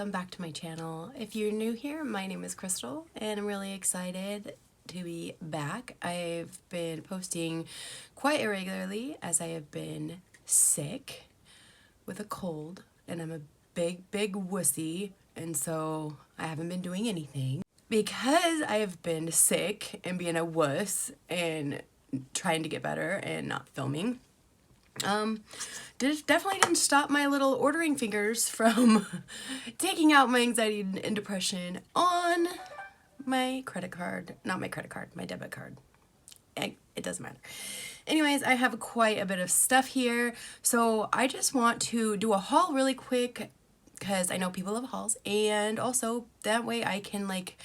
welcome back to my channel. If you're new here, my name is Crystal and I'm really excited to be back. I've been posting quite irregularly as I have been sick with a cold and I'm a big wussy, and so I haven't been doing anything because I have been sick and being a wuss and trying to get better and not filming. Definitely didn't stop my little ordering fingers from taking out my anxiety and depression on my credit card. Not my credit card, my debit card. It doesn't matter. Anyways, I have quite a bit of stuff here, so I just want to do a haul really quick because I know people love hauls, and also that way I can like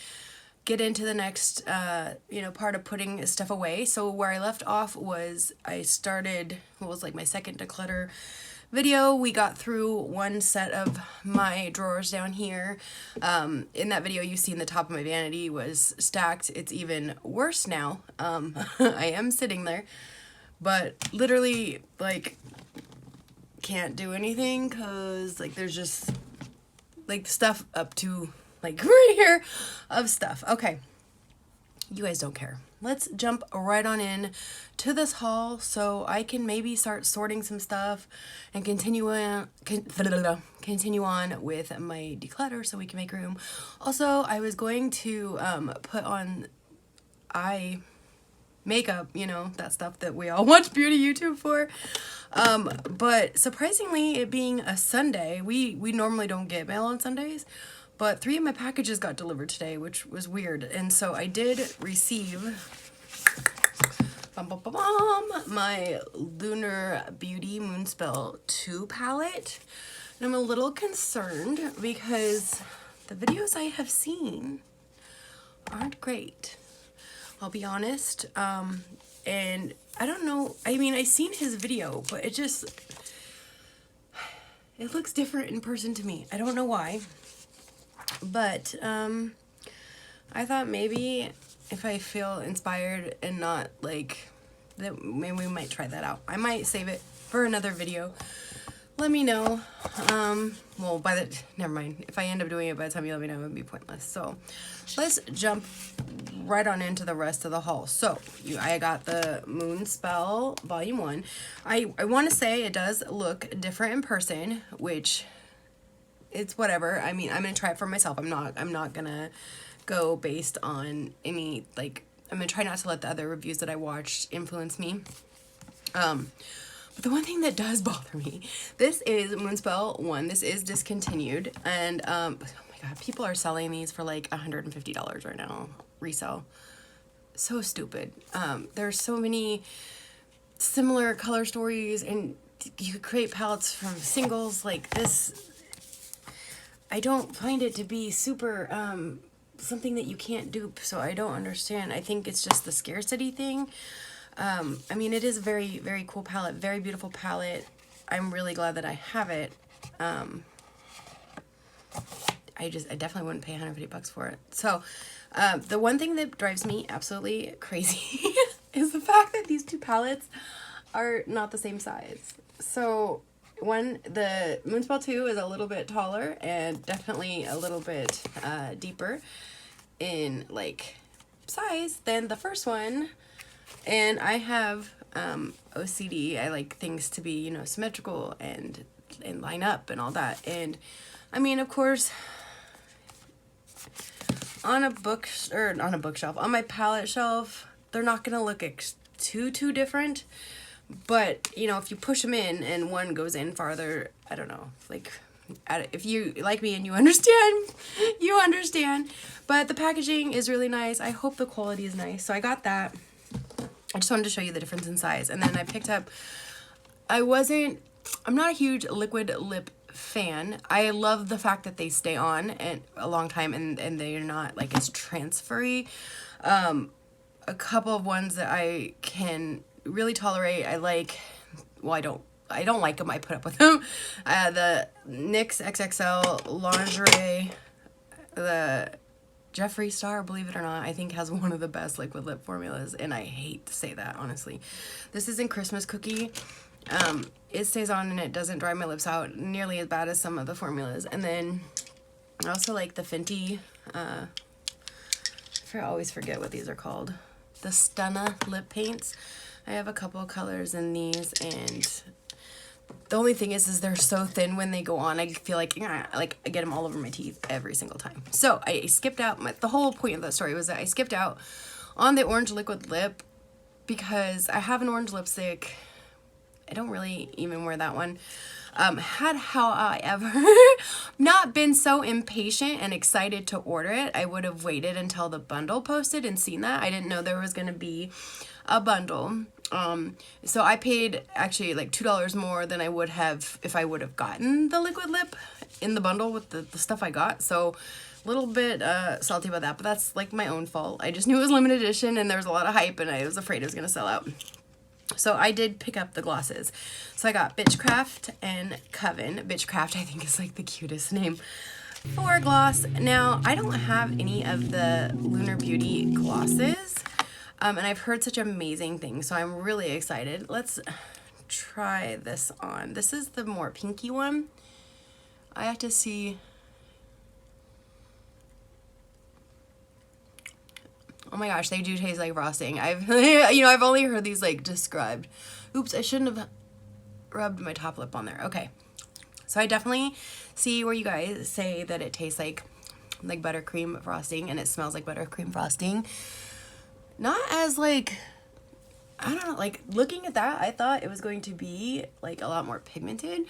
get into the next part of putting stuff away. So where I left off was I started what was like my second declutter video. We got through one set of my drawers down here. In that video you see in the top of my vanity was stacked. It's even worse now. I am sitting there, but literally like can't do anything because like there's just like stuff up to like right here of stuff. Okay, you guys don't care. Let's jump right on in to this haul so I can maybe start sorting some stuff and continue on with my declutter so we can make room. Also, I was going to put on eye makeup, you know, that stuff that we all watch beauty YouTube for. But surprisingly, it being a Sunday, we normally don't get mail on Sundays. But 3 of my packages got delivered today, which was weird. And so I did receive my Lunar Beauty Moonspell 2 palette. And I'm a little concerned because the videos I have seen aren't great. I'll be honest. And I don't know. I mean, I've seen his video, but it looks different in person to me. I don't know why. But I thought maybe if I feel inspired and not like that, maybe we might try that out. I might save it for another video. Let me know. Well, never mind. If I end up doing it by the time you let me know, it would be pointless. So let's jump right on into the rest of the haul. So I got the Moonspell Volume 1. I want to say it does look different in person, which it's whatever. I mean, I'm gonna try it for myself. I'm not gonna go based on any, like, I'm gonna try not to let the other reviews that I watched influence me. But the one thing that does bother me, this is Moonspell 1. This is discontinued, and oh my god, people are selling these for like $150 right now, resale. So stupid. There's so many similar color stories, and you could create palettes from singles like this. I don't find it to be super something that you can't dupe, so I don't understand. I think it's just the scarcity thing. I mean, it is a very, very cool palette, very beautiful palette. I'm really glad that I have it. I definitely wouldn't pay $150 for it. So the one thing that drives me absolutely crazy is the fact that these two palettes are not the same size. So the Moonspell 2 is a little bit taller and definitely a little bit deeper in like size than the first one. And I have OCD. I like things to be, you know, symmetrical and line up and all that. And I mean, of course, on a bookshelf, on my palette shelf, they're not gonna look too different. But, you know, if you push them in and one goes in farther, I don't know, like, if you like me and you understand, you understand. But the packaging is really nice. I hope the quality is nice. So I got that. I just wanted to show you the difference in size. And then I picked up, I'm not a huge liquid lip fan. I love the fact that they stay on and a long time and they're not like as transfery. A couple of ones that I can really tolerate. I like, well, I don't like them. I put up with them. The NYX XXL Lingerie, the Jeffree Star, believe it or not, I think has one of the best liquid lip formulas, and I hate to say that, honestly. This is in Christmas Cookie. It stays on and it doesn't dry my lips out nearly as bad as some of the formulas. And then I also like the Fenty, I always forget what these are called. The Stunna Lip Paints. I have a couple of colors in these, and the only thing is they're so thin when they go on. I feel like I get them all over my teeth every single time. So I skipped out. The whole point of that story was that I skipped out on the orange liquid lip because I have an orange lipstick. I don't really even wear that one. Had however not been so impatient and excited to order it, I would have waited until the bundle posted and seen that. I didn't know there was going to be a bundle. So I paid actually like $2 more than I would have if I would have gotten the liquid lip in the bundle with the stuff I got. So a little bit salty about that, but that's like my own fault. I just knew it was limited edition and there was a lot of hype and I was afraid it was going to sell out. So I did pick up the glosses. So I got Bitchcraft and Coven. Bitchcraft I think is like the cutest name for a gloss. Now I don't have any of the Lunar Beauty glosses. And I've heard such amazing things, so I'm really excited. Let's try this on. This is the more pinky one. I have to see. Oh my gosh, they do taste like frosting. I've only heard these like described. Oops, I shouldn't have rubbed my top lip on there. Okay. So I definitely see where you guys say that it tastes like buttercream frosting and it smells like buttercream frosting. Not as like, I don't know, like looking at that, I thought it was going to be like a lot more pigmented.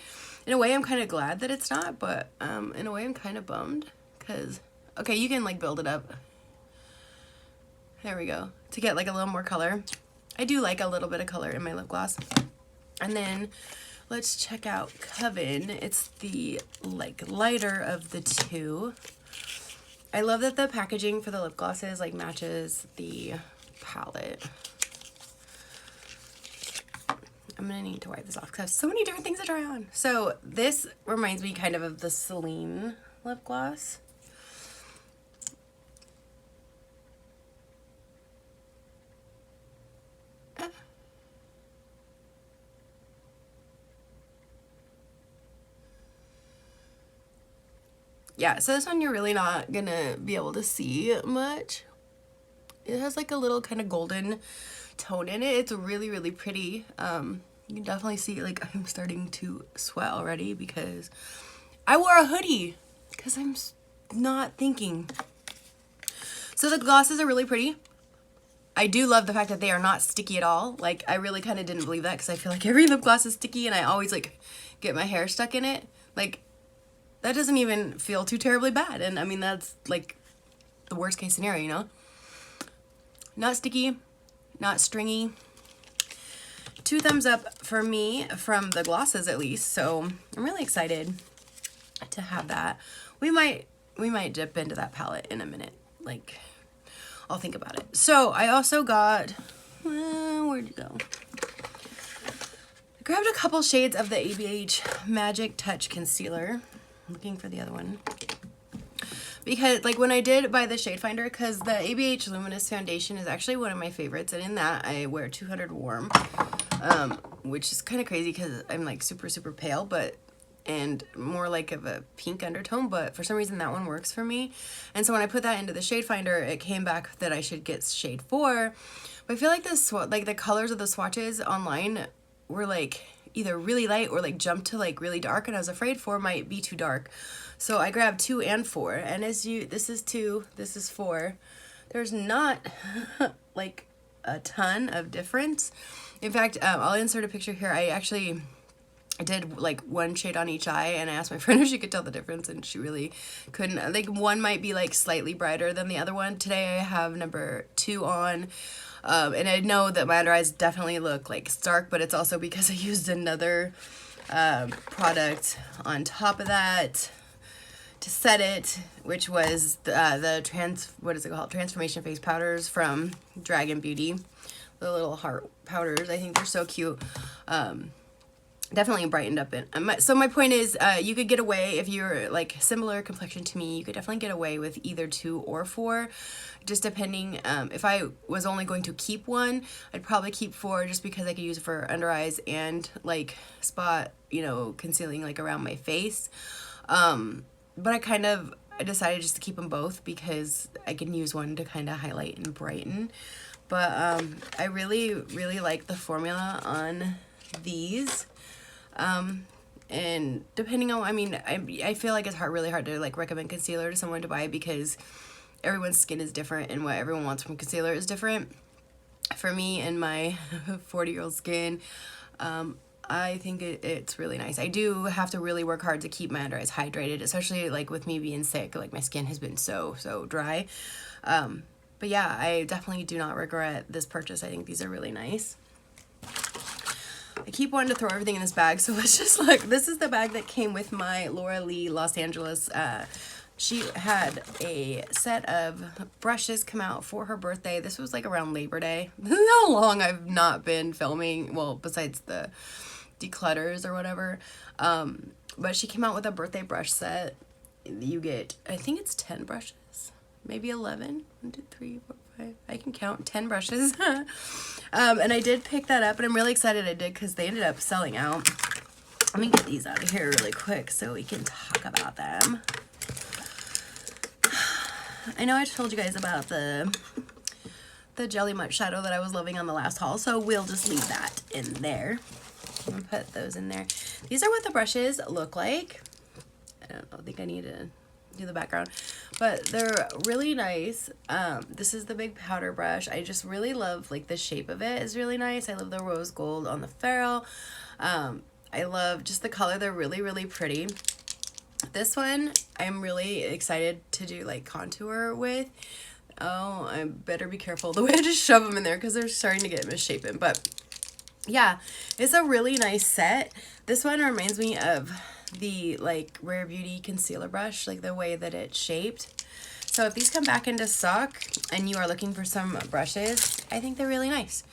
In a way, I'm kind of glad that it's not, but in a way, I'm kind of bummed because, okay, you can like build it up. There we go. To get like a little more color. I do like a little bit of color in my lip gloss. And then let's check out Coven. It's the like lighter of the two. I love that the packaging for the lip glosses like matches the palette. I'm gonna need to wipe this off because I have so many different things to try on. So this reminds me kind of the Celine lip gloss. Yeah, so this one you're really not gonna be able to see much. It has like a little kind of golden tone in it. It's really, really pretty. You can definitely see like I'm starting to sweat already because I wore a hoodie because I'm not thinking. So the glosses are really pretty. I do love the fact that they are not sticky at all. Like I really kind of didn't believe that because I feel like every lip gloss is sticky and I always like get my hair stuck in it. Like that doesn't even feel too terribly bad. And I mean, that's like the worst case scenario, you know? Not sticky, not stringy. 2 thumbs up for me from the glosses at least. So I'm really excited to have that. We might dip into that palette in a minute. Like I'll think about it. So I also got, where'd you go? I grabbed a couple shades of the ABH Magic Touch Concealer. I'm looking for the other one. Because like when I did buy the shade finder, because the ABH Luminous Foundation is actually one of my favorites. And in that I wear 200 Warm, which is kind of crazy because I'm like super, super pale, and more like of a pink undertone, but for some reason that one works for me. And so when I put that into the shade finder, it came back that I should get shade 4. But I feel like the colors of the swatches online were like either really light or like jumped to like really dark, and I was afraid 4 might be too dark. So I grabbed 2 and 4, and this is 2, this is 4. There's not like a ton of difference. In fact, I'll insert a picture here. I did like one shade on each eye, and I asked my friend if she could tell the difference, and she really couldn't. Like one might be like slightly brighter than the other one. Today I have number 2 on, and I know that my under eyes definitely look like stark, but it's also because I used another product on top of that to set it, which was the Transformation Face Powders from Dragon Beauty. The little heart powders. I think they're so cute. Definitely brightened up it. So my point is, you could get away, if you're like similar complexion to me, you could definitely get away with either 2 or 4, just depending. If I was only going to keep one, I'd probably keep 4 just because I could use it for under eyes and like spot, concealing like around my face. But I kind of I decided just to keep them both because I can use one to kind of highlight and brighten. But I really, really like the formula on these. And depending on, I mean, I feel like it's really hard to like recommend concealer to someone to buy because everyone's skin is different and what everyone wants from concealer is different. For me and my 40-year-old skin, I think it's really nice. I do have to really work hard to keep my under eyes hydrated, especially like with me being sick. Like my skin has been so dry. But yeah, I definitely do not regret this purchase. I think these are really nice. I keep wanting to throw everything in this bag, so let's just look. This is the bag that came with my Laura Lee Los Angeles. She had a set of brushes come out for her birthday. This was like around Labor Day. This is how long I've not been filming, well, besides the declutters or whatever. But she came out with a birthday brush set. You get, I think it's 10 brushes, maybe 11. 1, 2, 3, 4, 5. I can count 10 brushes. And I did pick that up, and I'm really excited I did because they ended up selling out. Let me get these out of here really quick so we can talk about them. I know I told you guys about the Jelly Mutt shadow that I was loving on the last haul, so we'll just leave that in there. I'm gonna put those in there. These are what the brushes look like. I don't think I need to do the background, but they're really nice. This is the big powder brush. I just really love, like, the shape of it is really nice. I love the rose gold on the ferrule. I love just the color. They're really, really pretty. This one I'm really excited to do like contour with. Oh, I better be careful the way I just shove them in there because they're starting to get misshapen. But yeah, it's a really nice set. This one reminds me of the like Rare Beauty concealer brush, like the way that it's shaped. So if these come back into stock and you are looking for some brushes, I think they're really nice.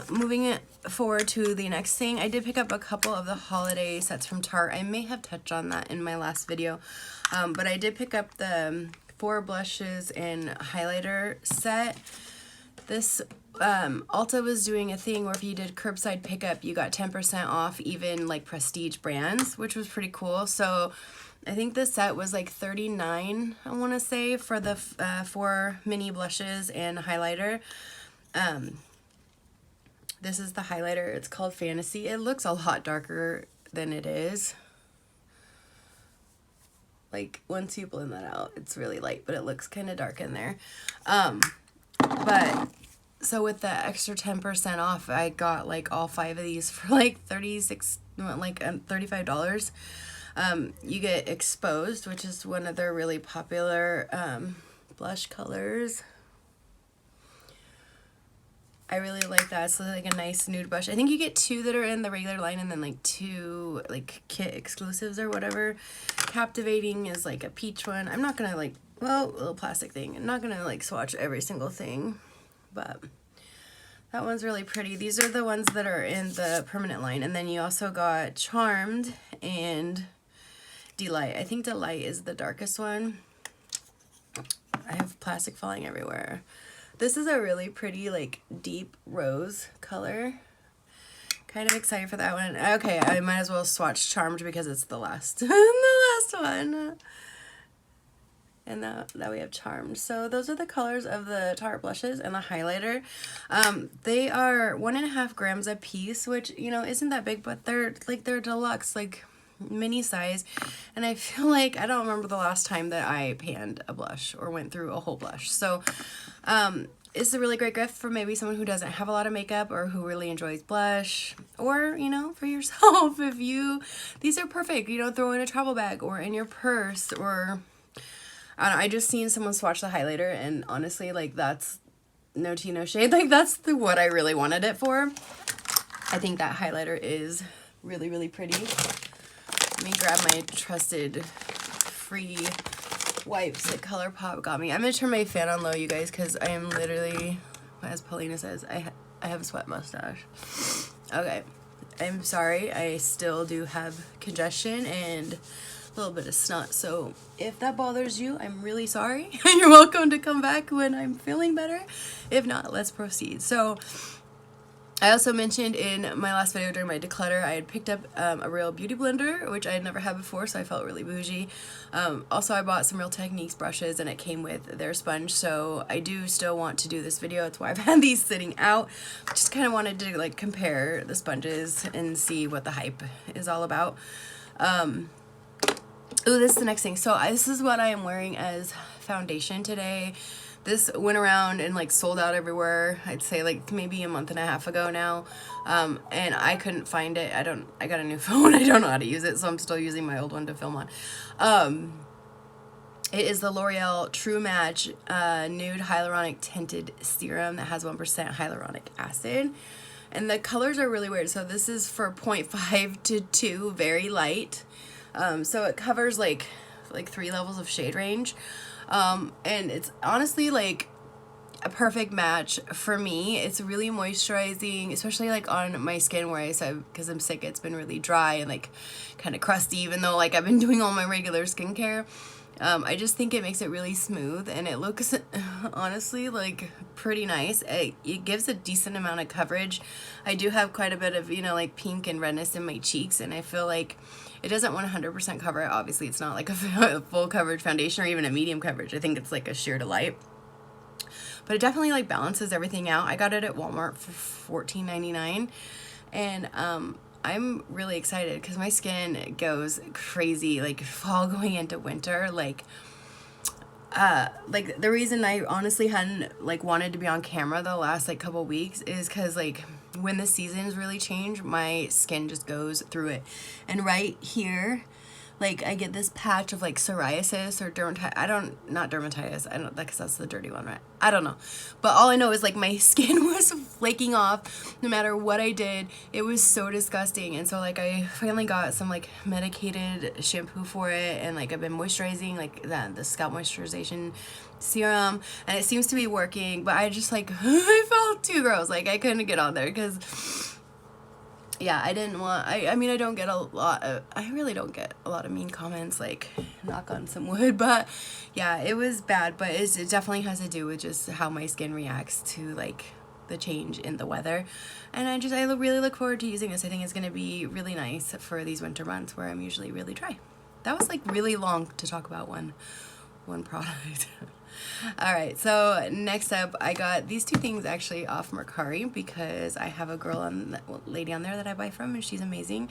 Moving it forward to the next thing, I did pick up a couple of the holiday sets from Tarte. I may have touched on that in my last video, but I did pick up the 4 blushes and highlighter set. This Ulta was doing a thing where if you did curbside pickup, you got 10% off even like prestige brands, which was pretty cool. So I think the set was like $39, I want to say, for the 4 mini blushes and highlighter. This is the highlighter. It's called Fantasy. It looks a lot darker than it is. Like, once you blend that out, it's really light, but it looks kind of dark in there. But, so with the extra 10% off, I got, like, all 5 of these for, like, $35. You get Exposed, which is one of their really popular blush colors. I really like that. It's like a nice nude blush. I think you get 2 that are in the regular line and then like 2 like kit exclusives or whatever. Captivating is like a peach one. I'm not gonna like, well, a little plastic thing. I'm not gonna like swatch every single thing, but that one's really pretty. These are the ones that are in the permanent line. And then you also got Charmed and Delight. I think Delight is the darkest one. I have plastic falling everywhere. This is a really pretty, like, deep rose color. Kind of excited for that one. Okay, I might as well swatch Charmed because it's the last, the last one. And now we have Charmed. So those are the colors of the Tarte blushes and the highlighter. They are 1.5 grams a piece, which, you know, isn't that big, but they're deluxe, like, mini size. And I feel like I don't remember the last time that I panned a blush or went through a whole blush. So it's a really great gift for maybe someone who doesn't have a lot of makeup or who really enjoys blush, or, you know, for yourself. These are perfect, you know, throw in a travel bag or in your purse, or I don't know, I just seen someone swatch the highlighter and honestly, like, that's no tea, no shade, like that's what I really wanted it for. I think that highlighter is really, really pretty. Let me grab my trusted free wipes that ColourPop got me. I'm gonna turn my fan on low, you guys, because I am literally, as Paulina says, I have a sweat mustache. Okay, I'm sorry, I still do have congestion and a little bit of snot, so if that bothers you, I'm really sorry. You're welcome to come back when I'm feeling better. If not, let's proceed. So I also mentioned in my last video during my declutter, I had picked up a Real Beauty Blender, which I had never had before, so I felt really bougie. Also, I bought some Real Techniques brushes, and it came with their sponge, so I do still want to do this video. That's why I've had these sitting out. Just kind of wanted to like compare the sponges and see what the hype is all about. Oh, this is the next thing. So this is what I am wearing as foundation today. This went around and like sold out everywhere. I'd say like maybe a month and a half ago now. And I couldn't find it. I got a new phone. I don't know how to use it, so I'm still using my old one to film on. It is the L'Oreal True Match Nude Hyaluronic Tinted Serum that has 1% hyaluronic acid. And the colors are really weird. So this is for 0.5 to 2, very light. So it covers like 3 levels of shade range. And it's honestly like a perfect match for me. It's really moisturizing, especially like on my skin where I said, because I'm sick, it's been really dry and like kind of crusty, even though like I've been doing all my regular skincare. I just think it makes it really smooth, and it looks honestly like pretty nice. It gives a decent amount of coverage. I do have quite a bit of, you know, like pink and redness in my cheeks, and I feel like it doesn't 100% cover it. Obviously, it's not like a full coverage foundation or even a medium coverage. I think it's like a sheer delight. But it definitely like balances everything out. I got it at Walmart for $14.99, and I'm really excited because my skin goes crazy, like fall going into winter. Like the reason I honestly hadn't like wanted to be on camera the last like couple weeks is because like when the seasons really change, my skin just goes through it. And right here, like I get this patch of like psoriasis or dermatitis. Not dermatitis. I don't, because that's the dirty one, right? I don't know. But all I know is like my skin was flaking off no matter what I did. It was so disgusting. And so like I finally got some like medicated shampoo for it, and like I've been moisturizing like the scalp moisturization serum, and it seems to be working. But I just like I felt too gross. Like I couldn't get on there because yeah, I didn't want, I mean, I don't get a lot of, I really don't get a lot of mean comments, like, knock on some wood, but yeah, it was bad, but it definitely has to do with just how my skin reacts to, like, the change in the weather, and I really look forward to using this. I think it's going to be really nice for these winter months where I'm usually really dry. That was, like, really long to talk about one product. Alright, so next up, I got these 2 things actually off Mercari because I have a lady on there that I buy from, and she's amazing.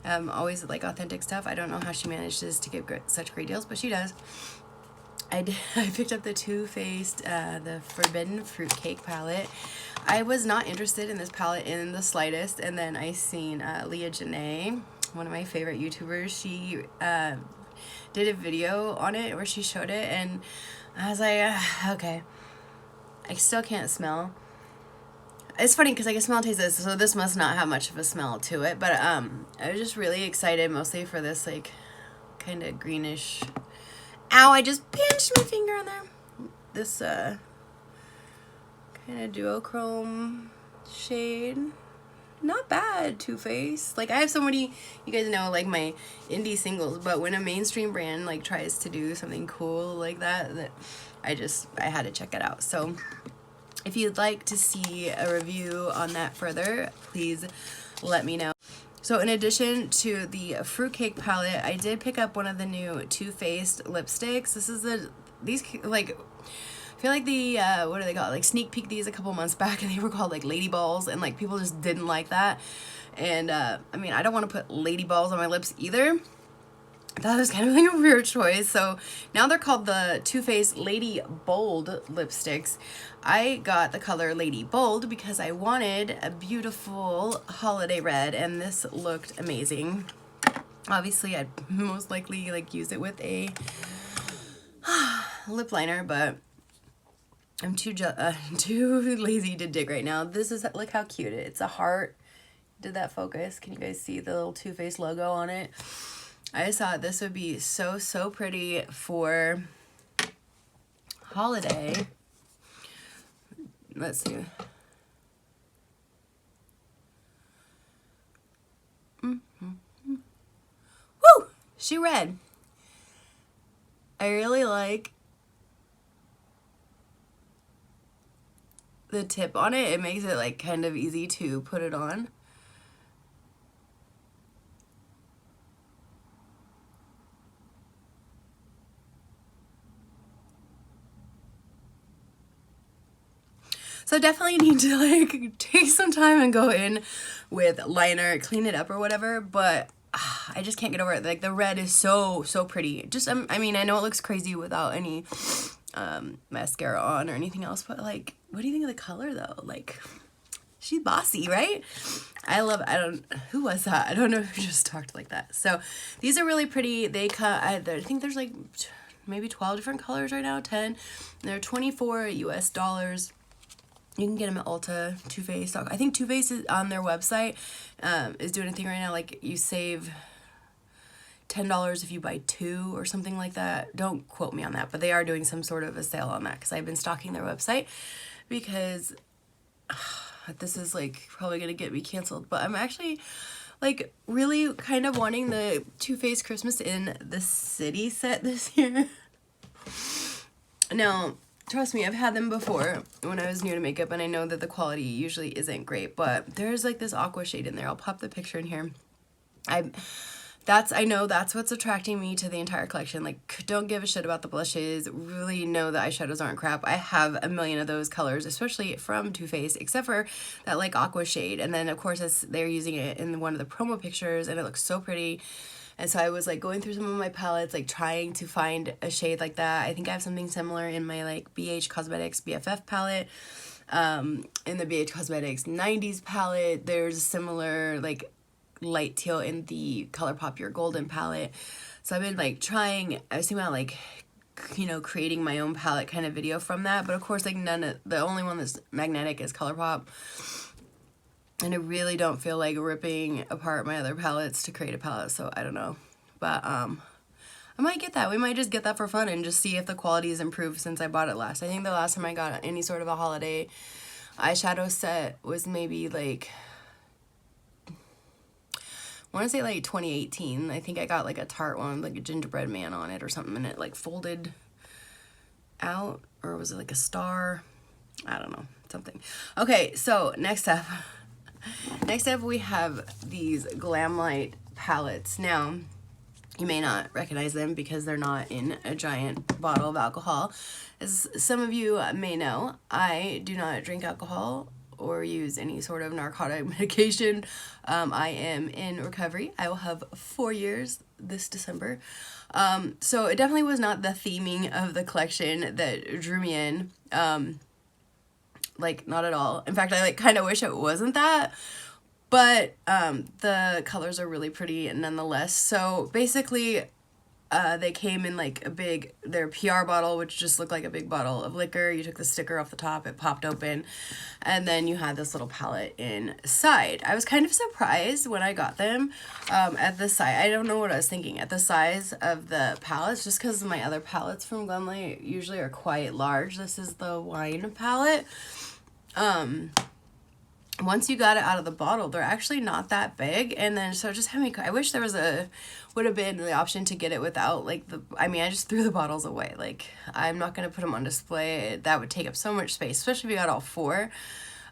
Always like authentic stuff. I don't know how she manages to get such great deals, but she does. I picked up the Too Faced the Forbidden Fruitcake palette. I was not interested in this palette in the slightest, and then I seen Leah Janae, one of my favorite YouTubers. She did a video on it where she showed it, and I was like, okay. I still can't smell. It's funny because I can smell and taste this, so this must not have much of a smell to it. But I was just really excited, mostly for this like kind of greenish. Ow! I just pinched my finger on there. This kind of duochrome shade. Not bad, Too Faced. Like I have so many, you guys know, like my indie singles, but when a mainstream brand like tries to do something cool like that I had to check it out. So if you'd like to see a review on that further, please let me know. So in addition to the Fruitcake palette, I did pick up one of the new Too Faced lipsticks. This is these like, I feel like the what are they called, like sneak peek these a couple months back, and they were called like lady balls, and like people just didn't like that. And I mean, I don't want to put lady balls on my lips either. I thought it was kind of like a weird choice. So now they're called the Too Faced Lady Bold lipsticks. I got the color Lady Bold because I wanted a beautiful holiday red, and this looked amazing. Obviously I'd most likely like use it with a lip liner, but I'm too lazy to dig right now. This is, look how cute it's a heart. Did that focus? Can you guys see the little Too Faced logo on it? I just thought this would be so pretty for holiday. Let's see. Woo! She red. I really like the tip on it, it makes it like kind of easy to put it on. So definitely need to like take some time and go in with liner, clean it up or whatever, but I just can't get over it. Like the red is so pretty. Just I mean, I know it looks crazy without any mascara on or anything else, but like, what do you think of the color though? Like, she's bossy, right? Who was that? I don't know who just talked like that. So these are really pretty. They cut, I think there's like maybe 12 different colors right now, 10. And they're $24 US. You can get them at Ulta, Too Faced. I think Too Faced is on their website, is doing a thing right now, like you save $10 if you buy 2 or something like that. Don't quote me on that, but they are doing some sort of a sale on that because I've been stalking their website because this is like probably gonna get me canceled. But I'm actually like really kind of wanting the Too Faced Christmas in the City set this year. Now, trust me, I've had them before when I was new to makeup, and I know that the quality usually isn't great, but there's like this aqua shade in there. I'll pop the picture in here. I know that's what's attracting me to the entire collection. Like, don't give a shit about the blushes. Really know the eyeshadows aren't crap. I have a million of those colors, especially from Too Faced, except for that like aqua shade. And then of course they're using it in one of the promo pictures, and it looks so pretty. And so I was like going through some of my palettes, like trying to find a shade like that. I think I have something similar in my like BH Cosmetics BFF palette. In the BH Cosmetics 90s palette, there's a similar like light teal in the ColourPop Your Golden palette. So I've been like trying, I was thinking about like, you know, creating my own palette kind of video from that. But of course, like the only one that's magnetic is ColourPop. And I really don't feel like ripping apart my other palettes to create a palette, so I don't know. But I might get that. We might just get that for fun and just see if the quality is improved since I bought it last. I think the last time I got any sort of a holiday eyeshadow set was maybe like, I want to say like 2018. I think I got like a Tarte one, like a gingerbread man on it or something, and it like folded out, or was it like a star? I don't know, something. Okay, so next up we have these Glam Light palettes. Now, you may not recognize them because they're not in a giant bottle of alcohol. As some of you may know, I do not drink alcohol or use any sort of narcotic medication. I am in recovery. I will have 4 years this December. So it definitely was not the theming of the collection that drew me in. Like, not at all. In fact, I like kind of wish it wasn't that, but the colors are really pretty nonetheless. So basically, they came in like their PR bottle, which just looked like a big bottle of liquor. You took the sticker off the top, it popped open, and then you had this little palette inside. I was kind of surprised when I got them at the size. I don't know what I was thinking at the size of the palettes, just because my other palettes from Glam usually are quite large. This is the wine palette. Once you got it out of the bottle, they're actually not that big. And then so just having, I wish there would have been the option to get it without like I just threw the bottles away. Like, I'm not going to put them on display. That would take up so much space, especially if you got all 4.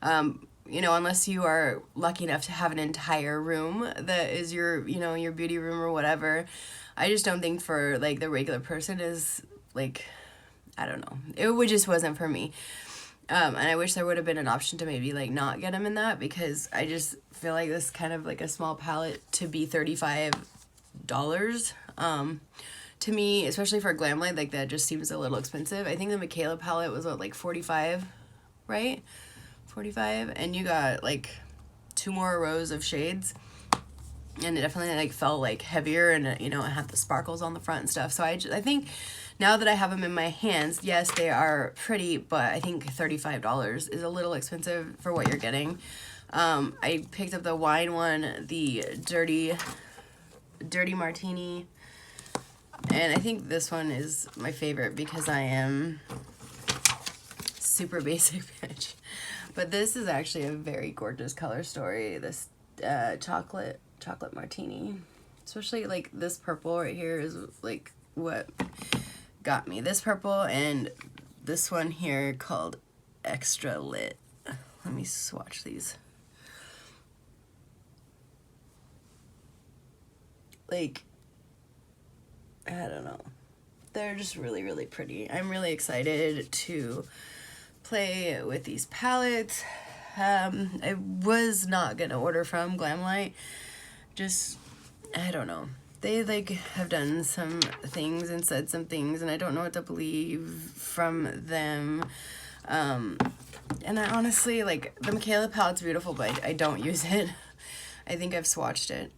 You know, unless you are lucky enough to have an entire room that is your, you know, your beauty room or whatever. I just don't think for like the regular person is like, I don't know. It just wasn't for me. And I wish there would have been an option to maybe like not get them in that, because I just feel like this kind of like a small palette to be $35 to me, especially for Glam Light, like that just seems a little expensive. I think the Michaela palette was what, like 45, right? 45, and you got like 2 more rows of shades, and it definitely like felt like heavier, and you know, it had the sparkles on the front and stuff. So I think now that I have them in my hands, yes, they are pretty, but I think $35 is a little expensive for what you're getting. I picked up the wine one, the dirty martini, and I think this one is my favorite because I am super basic bitch. But this is actually a very gorgeous color story. This chocolate martini, especially like this purple right here is like what got me. This purple and this one here called Extra Lit. Let me swatch these. Like, I don't know. They're just really, really pretty. I'm really excited to play with these palettes. I was not gonna order from Glam. Just, I don't know. They like have done some things and said some things, and I don't know what to believe from them. And I honestly, like, the Michaela palette's beautiful, but I don't use it. I think I've swatched it.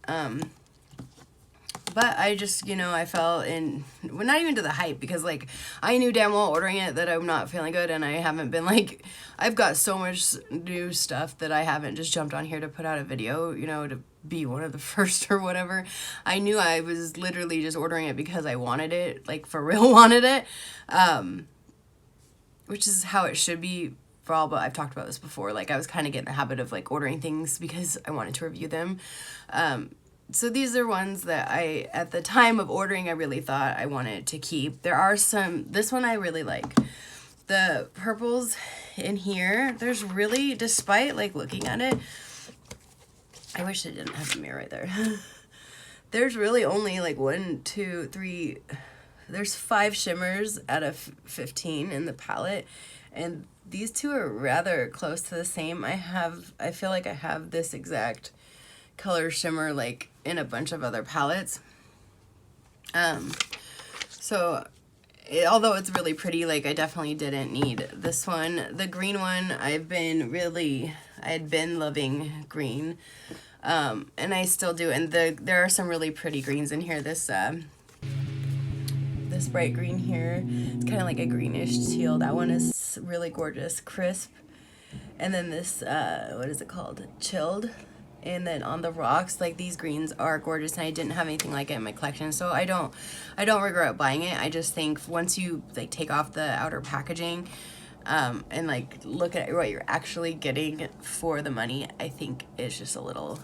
But I just, you know, I fell in, well, not even to the hype, because, like, I knew damn well ordering it that I'm not feeling good, and I haven't been, like, I've got so much new stuff that I haven't just jumped on here to put out a video, you know, to be one of the first or whatever. I knew I was literally just ordering it because I wanted it, like, for real wanted it, which is how it should be for all, but I've talked about this before. Like, I was kind of getting the habit of, like, ordering things because I wanted to review them. So these are ones that I, at the time of ordering, I really thought I wanted to keep. There are some, this one I really like. The purples in here, there's really, despite, like, looking at it, I wish I didn't have a mirror right there. There's really only, like, 1, 2, 3, there's 5 shimmers out of 15 in the palette, and these two are rather close to the same. I feel like I have this exact color shimmer, like, in a bunch of other palettes. So although it's really pretty, like, I definitely didn't need this one. The green one, I had been loving green, and I still do. And there are some really pretty greens in here. This bright green here, it's kind of like a greenish teal. That one is really gorgeous, crisp. And then this, what is it called? Chilled. And then on the rocks, like, these greens are gorgeous, and I didn't have anything like it in my collection, so I don't regret buying it. I just think once you, like, take off the outer packaging, and, like, look at what you're actually getting for the money, I think it's just a little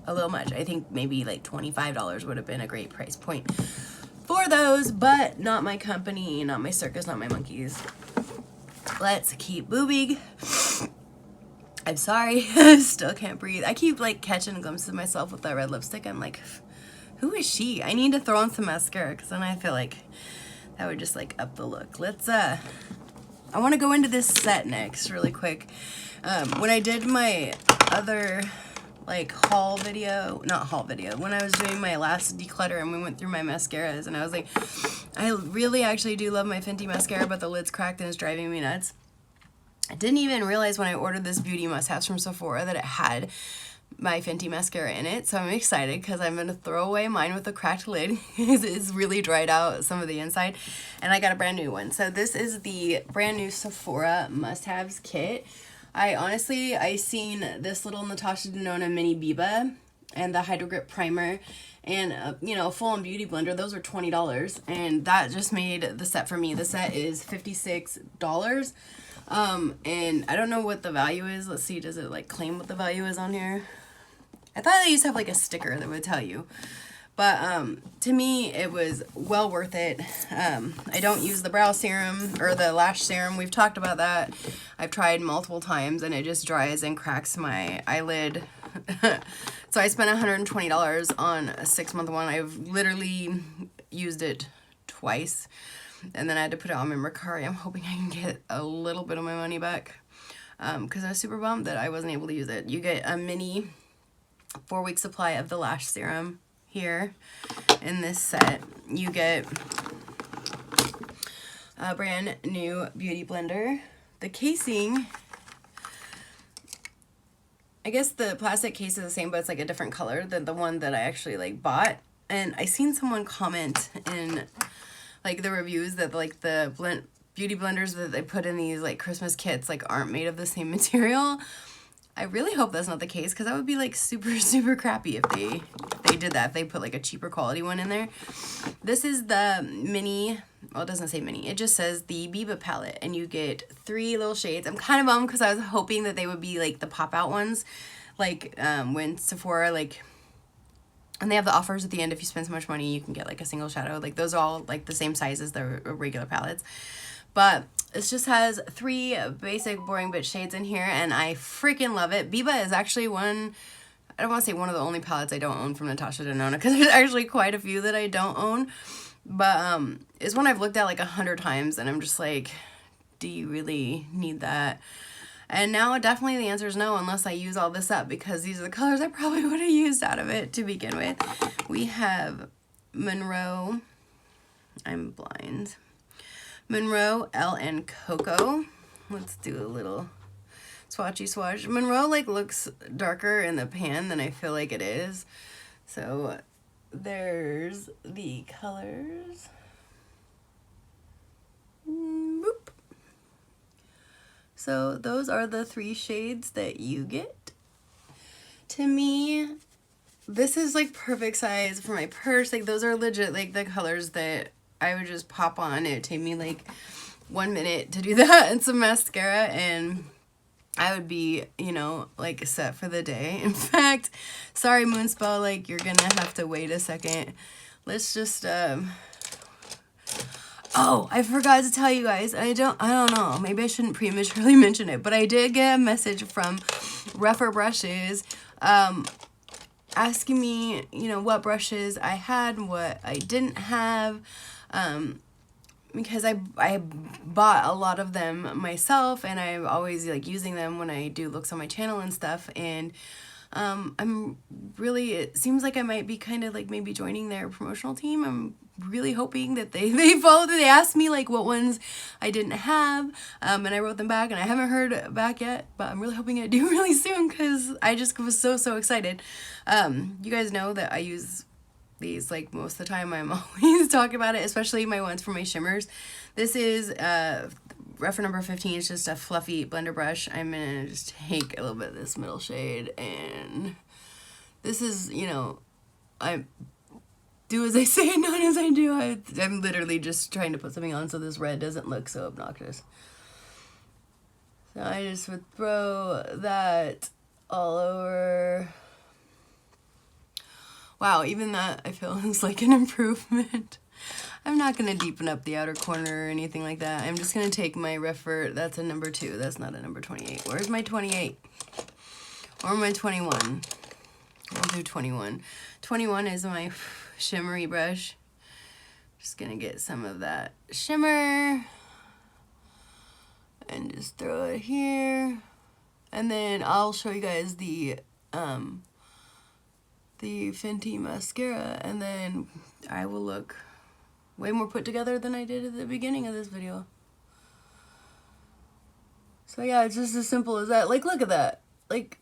much. I think maybe like $25 would have been a great price point for those, but not my company, not my circus, not my monkeys. Let's keep moving. I'm sorry, still can't breathe. I keep, like, catching glimpses of myself with that red lipstick. I'm like, who is she? I need to throw on some mascara, because then I feel like that would just, like, up the look. Let's, I want to go into this set next really quick. When I did my other, like, haul video, not haul video, when I was doing my last declutter and we went through my mascaras, and I was like, I really actually do love my Fenty mascara, but the lid's cracked and it's driving me nuts. I didn't even realize when I ordered this Beauty Must-Haves from Sephora that it had my Fenty mascara in it, so I'm excited because I'm going to throw away mine with the cracked lid because it's really dried out some of the inside, and I got a brand new one. So this is the brand new Sephora Must-Haves Kit. I seen this little Natasha Denona Mini Biba and the Hydro Grip Primer and, you know, a full-on beauty blender. Those are $20, and that just made the set for me. The set is $56. And I don't know what the value is. Let's see, does it, like, claim what the value is on here? I thought they used to have, like, a sticker that would tell you. But, to me, it was well worth it. I don't use the brow serum or the lash serum. We've talked about that. I've tried multiple times, and it just dries and cracks my eyelid. So I spent $120 on a 6-month one. I've literally used it twice. And then I had to put it on my Mercari. I'm hoping I can get a little bit of my money back, because I was super bummed that I wasn't able to use it. You get a mini 4-week supply of the lash serum here in this set. You get a brand new beauty blender. The casing, I guess the plastic case is the same, but it's, like, a different color than the one that I actually, like, bought. And I seen someone comment in, like, the reviews that, like, the beauty blenders that they put in these, like, Christmas kits, like, aren't made of the same material. I really hope that's not the case, because that would be, like, super, super crappy if they did that, if they put, like, a cheaper quality one in there. This is the mini, well, it doesn't say mini, it just says the Biba palette, and you get 3 little shades. I'm kind of bummed because I was hoping that they would be, like, the pop-out ones, like, when Sephora, like, and they have the offers at the end. If you spend so much money, you can get, like, a single shadow. Like, those are all, like, the same size as the regular palettes. But It just has 3 basic boring bitch shades in here, and I freaking love it. Biba is actually one, I don't want to say one of the only palettes I don't own from Natasha Denona, because there's actually quite a few that I don't own. But it's one I've looked at like 100 times, and I'm just like, do you really need that? And now definitely the answer is no, unless I use all this up, because these are the colors I probably would have used out of it to begin with. We have Monroe, I'm blind, Monroe, L, and Cocoa. Let's do a little swatchy swatch. Monroe like looks darker in the pan than I feel like it is. So there's the colors. Boop. So those are the 3 shades that you get. To me, this is like perfect size for my purse. Like those are legit like the colors that I would just pop on. It would take me like 1 minute to do that and some mascara, and I would be, you know, like set for the day. In fact, sorry Moonspell, like you're gonna have to wait a second. Let's just oh, I forgot to tell you guys. I don't know. Maybe I shouldn't prematurely mention it, but I did get a message from Rougher Brushes asking me, you know, what brushes I had and what I didn't have. Because I bought a lot of them myself, and I'm always like using them when I do looks on my channel and stuff, and I'm really, it seems like I might be kind of like maybe joining their promotional team. I'm really hoping that they follow. They asked me like what ones I didn't have, and I wrote them back, and I haven't heard back yet, but I'm really hoping I do really soon, because I just was so excited. You guys know that I use these like most of the time. I'm always talking about it, especially my ones for my shimmers. This is Refer number 15. It's just a fluffy blender brush. I'm gonna just take a little bit of this middle shade, and this is, you know, I do as I say and not as I do. I'm literally just trying to put something on so this red doesn't look so obnoxious. So I just would throw that all over. Wow, even that I feel is like an improvement. I'm not going to deepen up the outer corner or anything like that. I'm just going to take my Refer. That's a number 2. That's not a number 28. Where's my 28? Or my 21? I'll do 21. 21 is my shimmery brush. Just going to get some of that shimmer. And just throw it here. And then I'll show you guys the Fenty Mascara, and then I will look way more put together than I did at the beginning of this video. So yeah, it's just as simple as that. Like, look at that. Like,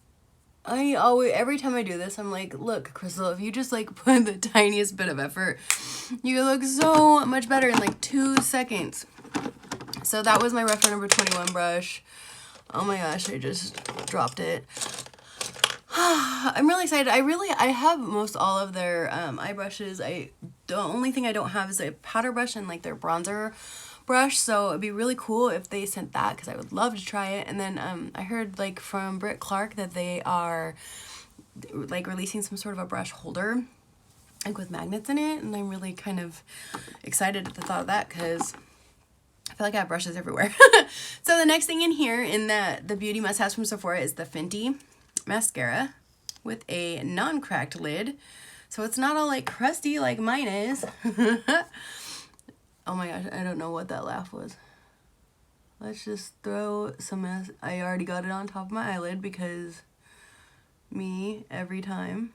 I always, every time I do this, I'm like, look, Crystal, if you just like put the tiniest bit of effort, you look so much better in like 2 seconds. So that was my Refer number 21 brush. Oh my gosh, I just dropped it. I'm really excited. I have most all of their eye brushes. The only thing I don't have is a powder brush and like their bronzer brush, so it'd be really cool if they sent that, because I would love to try it. And then I heard like from Britt Clark that they are like releasing some sort of a brush holder like with magnets in it, and I'm really kind of excited at the thought of that, because I feel like I have brushes everywhere. So the next thing in here in the Beauty Must-Haves from Sephora is the Fenty Mascara with a non-cracked lid, so it's not all like crusty like mine is. Oh my gosh, I don't know what that laugh was. Let's just throw some, I already got it on top of my eyelid because me every time.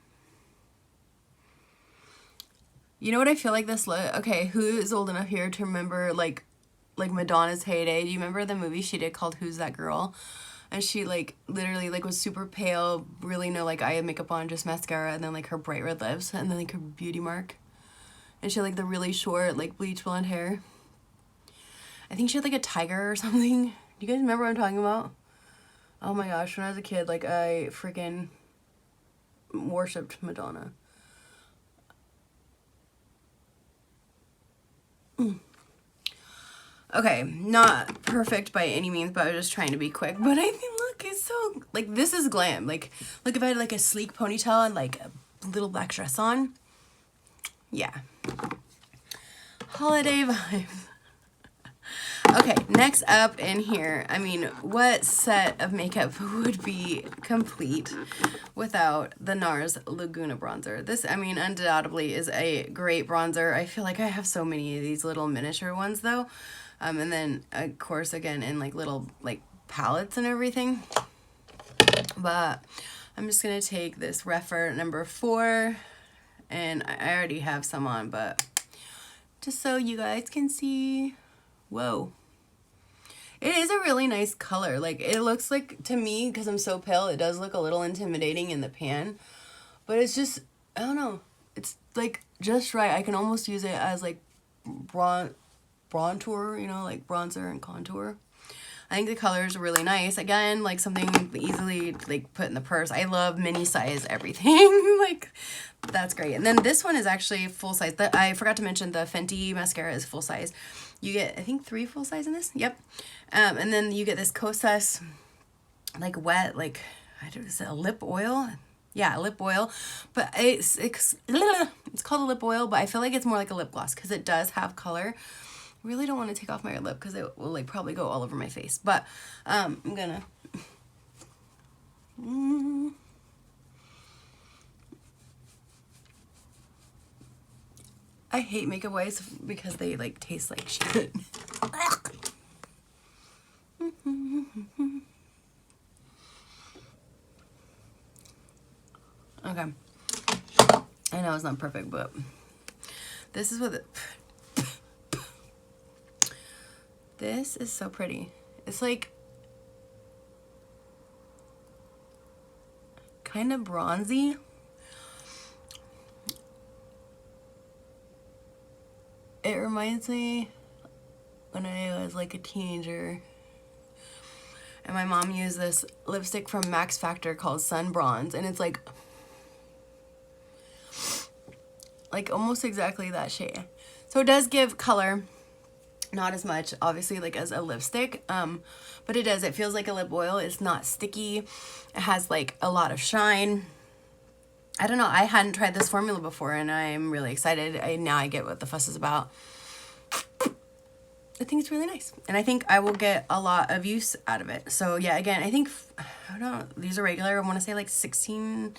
You know what I feel like this look? Okay, who is old enough here to remember like Madonna's heyday? Do you remember the movie she did called Who's That Girl? And she like literally like was super pale, really no like eye makeup on, just mascara, and then like her bright red lips, and then like her beauty mark. And she had like the really short like bleach blonde hair. I think she had like a tiger or something. Do you guys remember what I'm talking about? Oh my gosh, when I was a kid, like I freaking worshipped Madonna. Okay, not perfect by any means, but I was just trying to be quick. But I think, look, it's so, like, this is glam. Like, look, if I had, like, a sleek ponytail and, like, a little black dress on. Yeah. Holiday vibes. Okay, next up in here, I mean, what set of makeup would be complete without the Nars Laguna bronzer? This, I mean, undoubtedly is a great bronzer. I feel like I have so many of these little miniature ones though. And then, of course, again, in like little like palettes and everything. But I'm just going to take this Refer number 4. And I already have some on, but just so you guys can see. Whoa. It is a really nice color. Like, it looks like, to me, because I'm so pale, it does look a little intimidating in the pan. But it's just, I don't know. It's, like, just right. I can almost use it as, like, bronzer, you know, like bronzer and contour. I think the color is really nice. Again, like something easily like put in the purse. I love mini size everything. Like, that's great. And then this one is actually full size. I forgot to mention the Fenty Mascara is full size. You get, I think, 3 full size in this. Yep. And then you get this Kosas, like wet, like, I don't know, is it a lip oil? Yeah, lip oil. But it's called a lip oil, but I feel like it's more like a lip gloss because it does have color. Really don't want to take off my lip because it will like probably go all over my face, but I'm gonna I hate makeup wipes because they like taste like shit. Okay, I know it's not perfect, but this is what this is so pretty. It's like kind of bronzy. It reminds me when I was like a teenager and my mom used this lipstick from Max Factor called Sun Bronze, and it's like almost exactly that shade. So it does give color. Not as much, obviously, like as a lipstick, but it does. It feels like a lip oil. It's not sticky. It has like a lot of shine. I don't know. I hadn't tried this formula before, and I'm really excited. Now I get what the fuss is about. I think it's really nice, and I think I will get a lot of use out of it. So yeah, again, I think, I don't know, these are regular. I want to say like $16,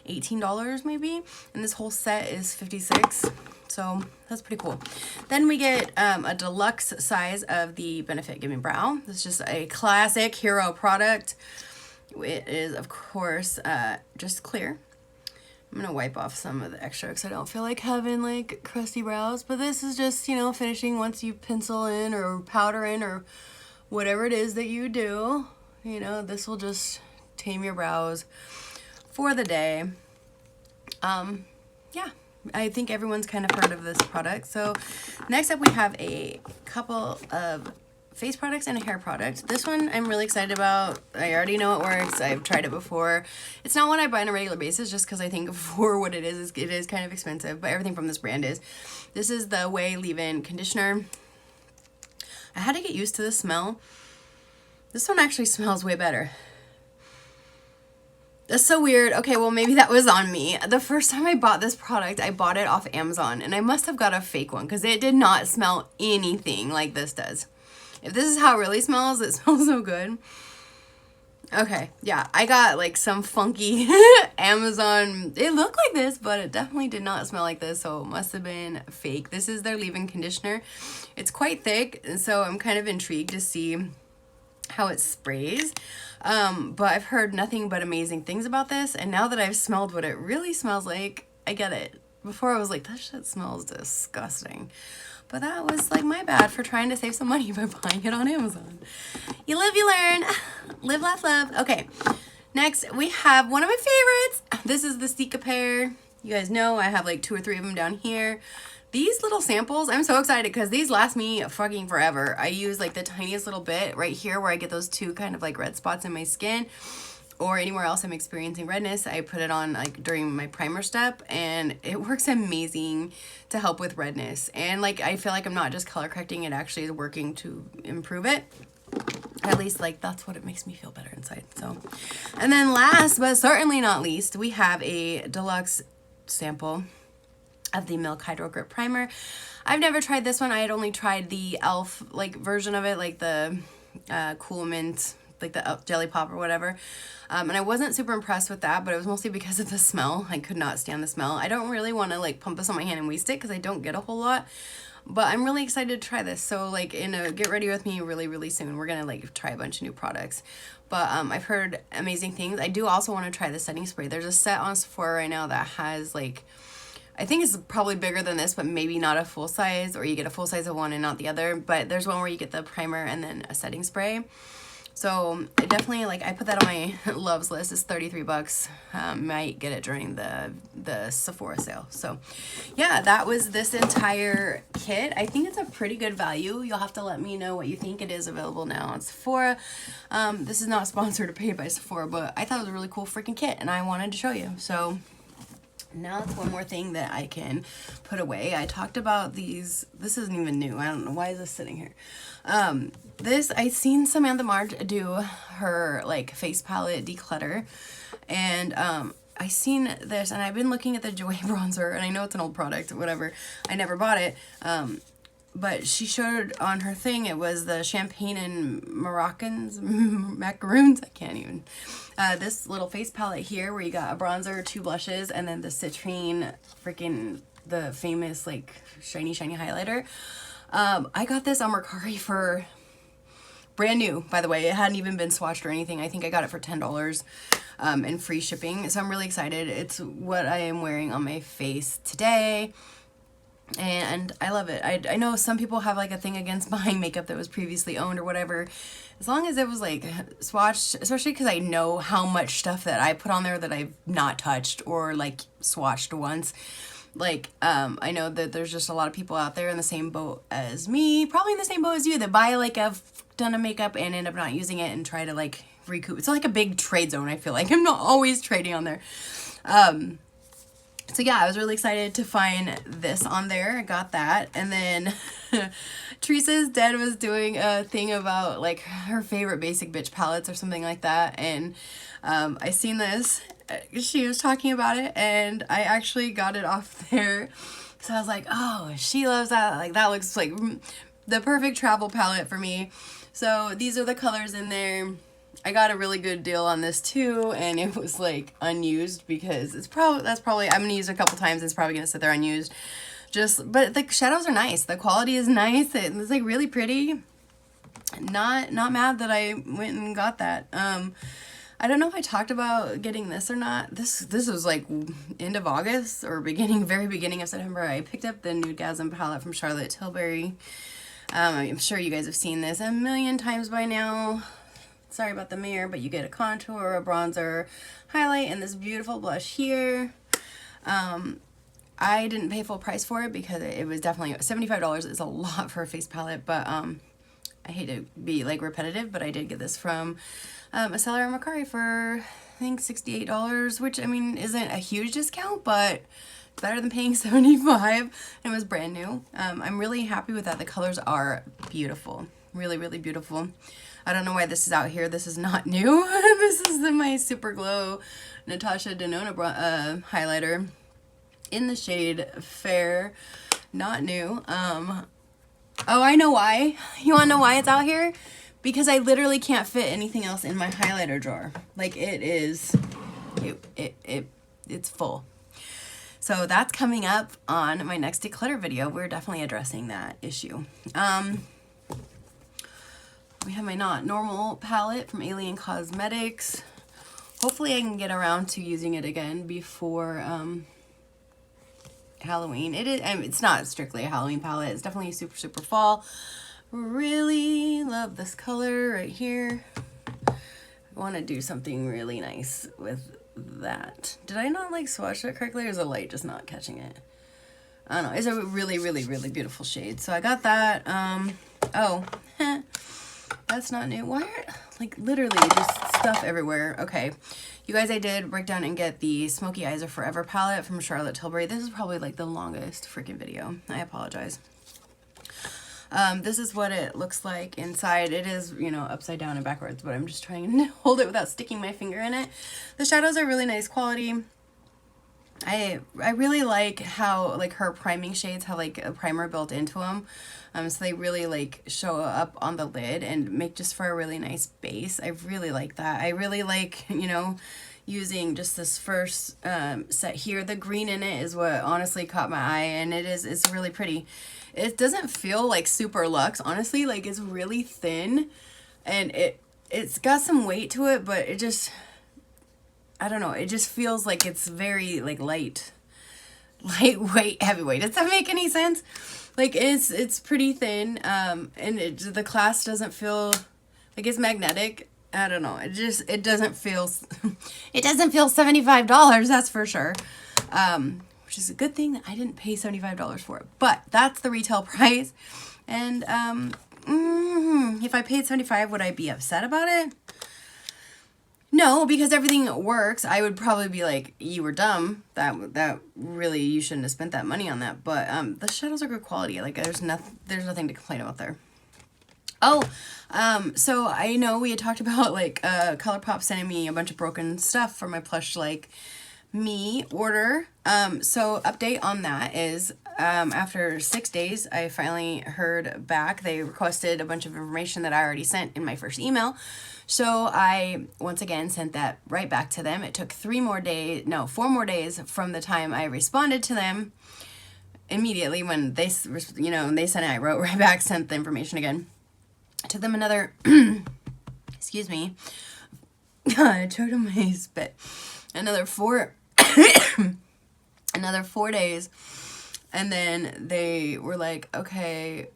$18 maybe, and this whole set is $56. So that's pretty cool. Then we get a deluxe size of the Benefit Give Me Brow. This is just a classic hero product. It is, of course, just clear. I'm going to wipe off some of the extra because I don't feel like having like crusty brows. But this is just, you know, finishing once you pencil in or powder in or whatever it is that you do. You know, this will just tame your brows for the day. Yeah. I think everyone's kind of heard of this product. So next up we have a couple of face products and a hair product. This one I'm really excited about. I already know it works. I've tried it before. It's not one I buy on a regular basis just because I think for what it is kind of expensive, but everything from this brand is. This is the Way Leave-In Conditioner. I had to get used to the smell. This one actually smells way better. That's so weird. Okay, well, maybe that was on me. The first time I bought this product, I bought it off Amazon, and I must have got a fake one because it did not smell anything like this does. If this is how it really smells, it smells so good. Okay, yeah, I got like some funky Amazon. It looked like this, but it definitely did not smell like this, so it must have been fake. This is their leave-in conditioner. It's quite thick, and so I'm kind of intrigued to see how it sprays. But I've heard nothing but amazing things about this, and now that I've smelled what it really smells like, I get it. Before I was like, that shit smells disgusting. But that was like my bad for trying to save some money by buying it on Amazon. You live, you learn. Live, laugh, love. Okay, next we have one of my favorites. This is the Sika pear. You guys know I have like 2 or 3 of them down here. These little samples, I'm so excited because these last me fucking forever. I use like the tiniest little bit right here where I get those 2 kind of like red spots in my skin or anywhere else I'm experiencing redness. I put it on like during my primer step, and it works amazing to help with redness. And like, I feel like I'm not just color correcting, it actually is working to improve it. At least like that's what it makes me feel better inside. So, and then last but certainly not least, we have a deluxe sample of the Milk Hydro Grip Primer. I've never tried this one. I had only tried the e.l.f. like version of it, like the Cool Mint, like the Jelly Pop or whatever. And I wasn't super impressed with that, but it was mostly because of the smell. I could not stand the smell. I don't really want to like pump this on my hand and waste it because I don't get a whole lot. But I'm really excited to try this. So like get ready with me really soon. We're gonna like try a bunch of new products. But I've heard amazing things. I do also want to try the setting spray. There's a set on Sephora right now that has like, I think it's probably bigger than this, but maybe not a full size, or you get a full size of one and not the other. But there's one where you get the primer and then a setting spray. So it definitely, like, I put that on my loves list. It's 33 bucks. Might get it during the Sephora sale. So yeah, that was this entire kit. I think it's a pretty good value. You'll have to let me know what you think. It is available now on Sephora. This is not sponsored or paid by Sephora, but I thought it was a really cool freaking kit and I wanted to show you. So now it's one more thing that I can put away. I talked about these. This isn't even new. I don't know. Why is this sitting here? I seen Samantha Marge do her like face palette declutter, and I seen this, and I've been looking at the Joy bronzer, and I know it's an old product, whatever. I never bought it, but she showed on her thing, it was the Champagne and Macaroons. I can't even. This little face palette here, where you got a bronzer, 2 blushes, and then the Citrine, freaking the famous like shiny highlighter. I got this on Mercari for brand new, by the way. It hadn't even been swatched or anything. I think I got it for $10 and free shipping. So I'm really excited. It's what I am wearing on my face today. And I love it. I know some people have like a thing against buying makeup that was previously owned or whatever. As long as it was like swatched, especially because I know how much stuff that I put on there that I've not touched or like swatched once. Like, I know that there's just a lot of people out there in the same boat as me, probably in the same boat as you, that buy like a ton of makeup and end up not using it and try to like recoup. It's like a big trade zone, I feel like. I'm not always trading on there. So yeah, I was really excited to find this on there. I got that. And then Teresa's dad was doing a thing about like her favorite basic bitch palettes or something like that. And I seen this. She was talking about it, and I actually got it off there. So I was like, oh, she loves that. Like, that looks like the perfect travel palette for me. So these are the colors in there. I got a really good deal on this too, and it was like unused because that's probably I'm gonna use it a couple times. It's probably gonna sit there unused. But the shadows are nice. The quality is nice. It's like really pretty. Not mad that I went and got that. I don't know if I talked about getting this or not. This was like end of August or very beginning of September. I picked up the Nude Gasm palette from Charlotte Tilbury. I'm sure you guys have seen this a million times by now. Sorry about the mirror, but you get a contour, a bronzer, highlight, and this beautiful blush here. I didn't pay full price for it because it was definitely $75 is a lot for a face palette, but I hate to be like repetitive, but I did get this from a seller on Mercari for I think $68, which I mean isn't a huge discount, but it's better than paying $75. It was brand new. I'm really happy with that. The colors are beautiful, really beautiful. I don't know why this is out here. This is not new. This is my Super Glow Natasha Denona highlighter in the shade Fair. Not new. Oh, I know why. You want to know why it's out here? Because I literally can't fit anything else in my highlighter drawer. Like it's full. So that's coming up on my next declutter video. We're definitely addressing that issue. We have my Not Normal palette from Alien Cosmetics. Hopefully I can get around to using it again before Halloween. It's not strictly a Halloween palette. It's definitely super fall. Really love this color right here. I want to do something really nice with that. Did I not like swatch that correctly, or is the light just not catching it? I don't know. It's a really beautiful shade. So I got that. Oh, that's not new. Why are, like, literally just stuff everywhere. Okay. You guys, I did break down and get the Smoky Eyes Are Forever palette from Charlotte Tilbury. This is probably like the longest freaking video. I apologize. This is what it looks like inside. It is, you know, upside down and backwards, but I'm just trying to hold it without sticking my finger in it. The shadows are really nice quality. I really like how like her priming shades have like a primer built into them. So they really like show up on the lid and make just for a really nice base. I really like that. I really like, you know, using just this first set here. The green in it is what honestly caught my eye, and it's really pretty. It doesn't feel like super luxe, honestly. Like, it's really thin, and it's got some weight to it, but it just, I don't know, it just feels like it's very like lightweight, heavyweight. Does that make any sense? Like, it's pretty thin, and the class doesn't feel like it's magnetic. I don't know. It doesn't feel it doesn't feel $75, that's for sure. Which is a good thing that I didn't pay $75 for it. But that's the retail price. And if I paid $75, would I be upset about it? No, because everything works. I would probably be like, you were dumb. That really, you shouldn't have spent that money on that. But the shadows are good quality. Like, there's nothing to complain about there. Oh, so I know we had talked about like ColourPop sending me a bunch of broken stuff for my Plush Like Me order. So update on that is after 6 days, I finally heard back. They requested a bunch of information that I already sent in my first email. So I once again sent that right back to them. It took 4 more days from the time I responded to them immediately when they, you know, they sent it. I wrote right back, sent the information again. It took them another, excuse me, I choked on my spit. Another 4 days, and then they were like, okay,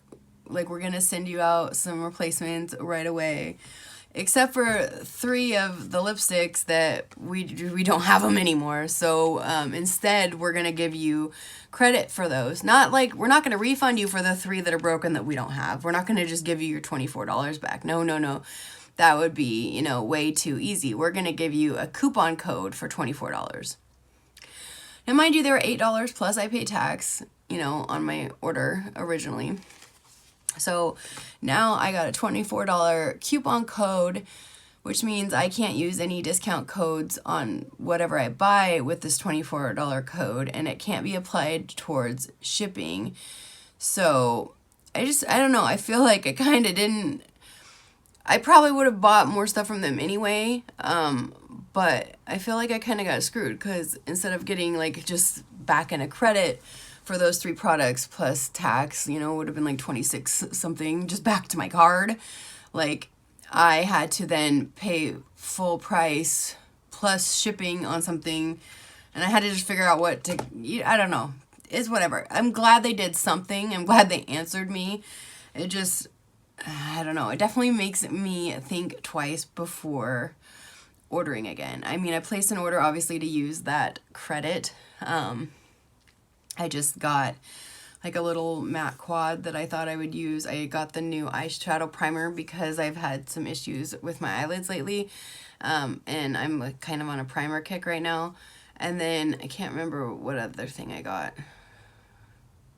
like, we're gonna send you out some replacements right away, except for 3 of the lipsticks that we don't have them anymore. So instead, we're gonna give you credit for those. Not like, we're not gonna refund you for the 3 that are broken that we don't have. We're not gonna just give you your $24 back. No. That would be, you know, way too easy. We're gonna give you a coupon code for $24. Now, mind you, they were $8 plus I paid tax, you know, on my order originally. So now I got a $24 coupon code, which means I can't use any discount codes on whatever I buy with this $24 code, and it can't be applied towards shipping. So I don't know. I feel like I kind of didn't. I probably would have bought more stuff from them anyway, but I feel like I kind of got screwed because instead of getting like just back in a credit for those 3 products plus tax, you know, it would have been like 26 something just back to my card. Like, I had to then pay full price plus shipping on something, and I had to just figure out what to, I don't know. It's whatever. I'm glad they did something. I'm glad they answered me. It just, I don't know. It definitely makes me think twice before ordering again. I mean, I placed an order obviously to use that credit. I just got like a little matte quad that I thought I would use. I got the new eyeshadow primer because I've had some issues with my eyelids lately. And I'm like kind of on a primer kick right now. And then I can't remember what other thing I got.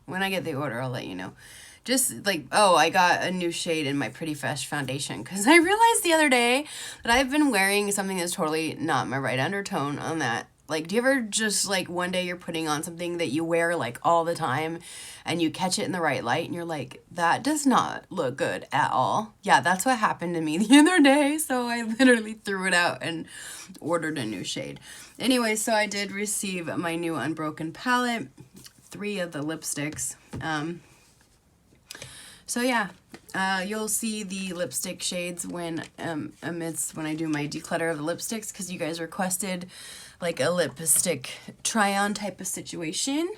When I get the order, I'll let you know. Just like, oh, I got a new shade in my Pretty Fresh foundation because I realized the other day that I've been wearing something that's totally not my right undertone on that. Like, do you ever just, like, one day you're putting on something that you wear, like, all the time, and you catch it in the right light, and you're like, that does not look good at all? Yeah, that's what happened to me the other day, so I literally threw it out and ordered a new shade. Anyway, so I did receive my new Unbroken palette, 3 of the lipsticks. So yeah, you'll see the lipstick shades when when I do my declutter of the lipsticks, because you guys requested like a lipstick try-on type of situation.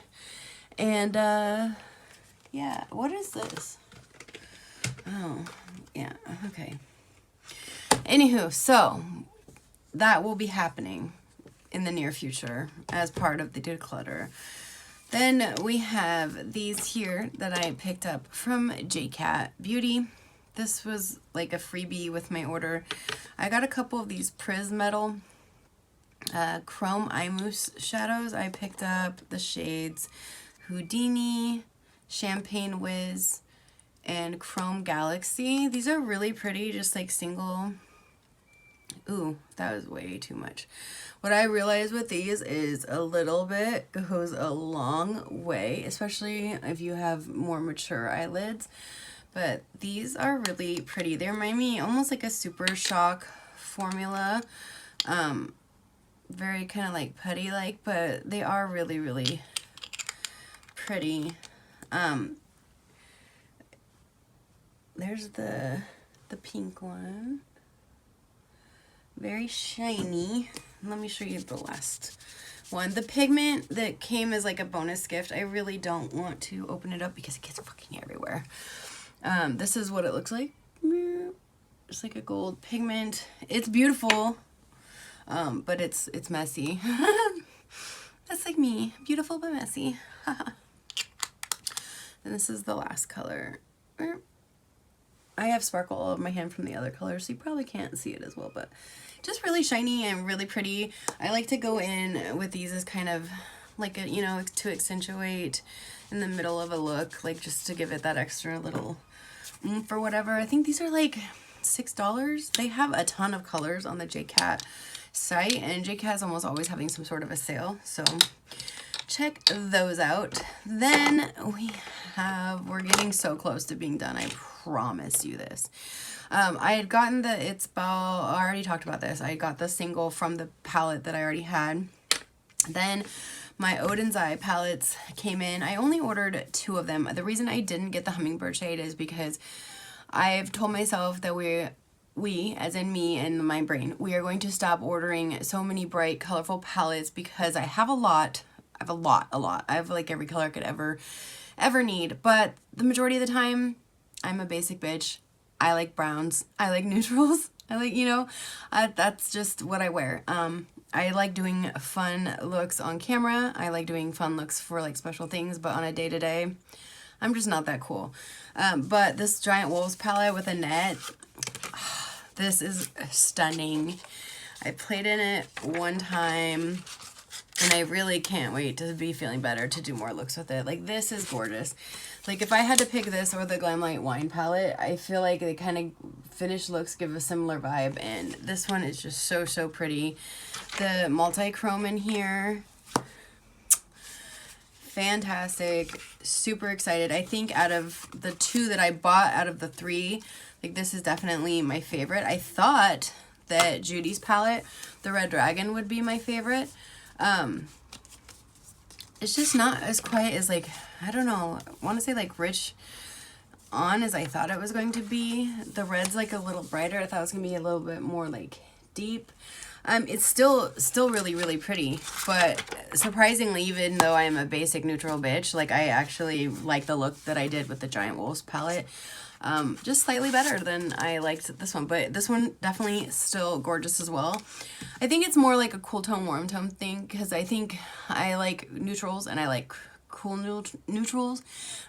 And yeah, what is this? Oh, yeah, okay. Anywho, so that will be happening in the near future as part of the declutter. Then we have these here that I picked up from JCat Beauty. This was like a freebie with my order. I got a couple of these Prismetal Chrome Eye Mousse shadows. I picked up the shades Houdini, Champagne Whiz, and Chrome Galaxy. These are really pretty, just like single Ooh, that was way too much. What I realized with these is a little bit goes a long way, especially if you have more mature eyelids. But these are really pretty. They remind me almost like a Super Shock formula. Very kind of like putty-like, but they are really, really pretty. There's the pink one. Very shiny. Let me show you the last one. The pigment that came as like a bonus gift. I really don't want to open it up because it gets fucking everywhere. This is what it looks like. It's like a gold pigment. It's beautiful, but it's messy. That's like me. Beautiful but messy. And this is the last color. I have sparkle all over my hand from the other color, so you probably can't see it as well, but just really shiny and really pretty. I like to go in with these as kind of like a, you know, to accentuate in the middle of a look, like just to give it that extra little oomph or whatever. I think these are like $6. They have a ton of colors on the JCat site, and JCat is almost always having some sort of a sale, so check those out. Then we're getting so close to being done, I promise you this. I had gotten I already talked about this. I got the single from the palette that I already had. Then my Odin's Eye palettes came in. I only ordered 2 of them. The reason I didn't get the Hummingbird shade is because I've told myself that we, as in me and my brain, we are going to stop ordering so many bright, colorful palettes because I have a lot. I have like every color I could ever need. But the majority of the time, I'm a basic bitch. I like browns. I like neutrals. I like, you know, that's just what I wear. I like doing fun looks on camera. I like doing fun looks for like special things, but on a day-to-day, I'm just not that cool. But this Giant Wolves palette with a net, this is stunning. I played in it one time, and I really can't wait to be feeling better to do more looks with it. Like, this is gorgeous. Like, if I had to pick this or the Glam Light Wine palette, I feel like the kind of finished looks give a similar vibe. And this one is just so, so pretty. The multi-chrome in here, fantastic. Super excited. I think out of the 2 that I bought, out of the 3, like, this is definitely my favorite. I thought that Judy's palette, the Red Dragon, would be my favorite. It's just not as quiet as, like, I don't know, I want to say like rich on as I thought it was going to be. The red's like a little brighter. I thought it was going to be a little bit more like deep. It's still really, really pretty, but surprisingly, even though I am a basic neutral bitch, like, I actually like the look that I did with the Giant Wolves palette. Just slightly better than I liked this one, but this one definitely still gorgeous as well. I think it's more like a cool tone, warm tone thing, because I think I like neutrals and I like cool neutrals.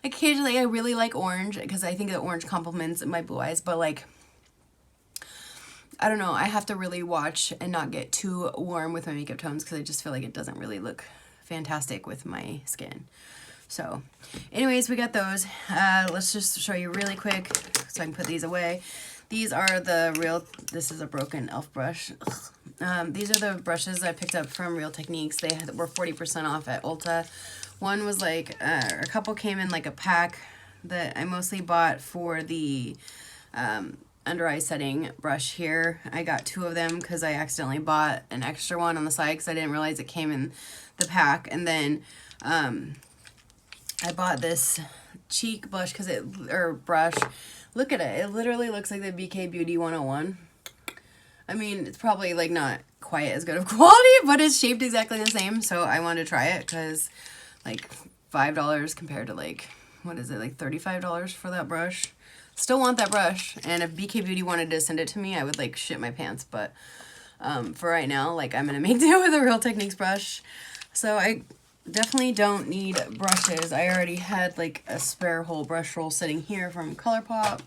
Occasionally I really like orange because I think that orange complements my blue eyes, but like, I don't know, I have to really watch and not get too warm with my makeup tones because I just feel like it doesn't really look fantastic with my skin. So anyways, we got those. Let's just show you really quick so I can put these away. These are this is a broken e.l.f. brush. These are the brushes I picked up from Real Techniques. They were 40% off at Ulta. One was like, a couple came in like a pack that I mostly bought for the under eye setting brush here. I got 2 of them because I accidentally bought an extra one on the side because I didn't realize it came in the pack. And then I bought this cheek blush brush. Look at it. It literally looks like the BK Beauty 101. I mean, it's probably like not quite as good of quality, but it's shaped exactly the same. So I wanted to try it because like $5 compared to like, what is it, like $35 for that brush. Still want that brush. And if BK Beauty wanted to send it to me, I would like shit my pants. But for right now, like, I'm going to make do with a Real Techniques brush. So I definitely don't need brushes. I already had like a spare whole brush roll sitting here from ColourPop.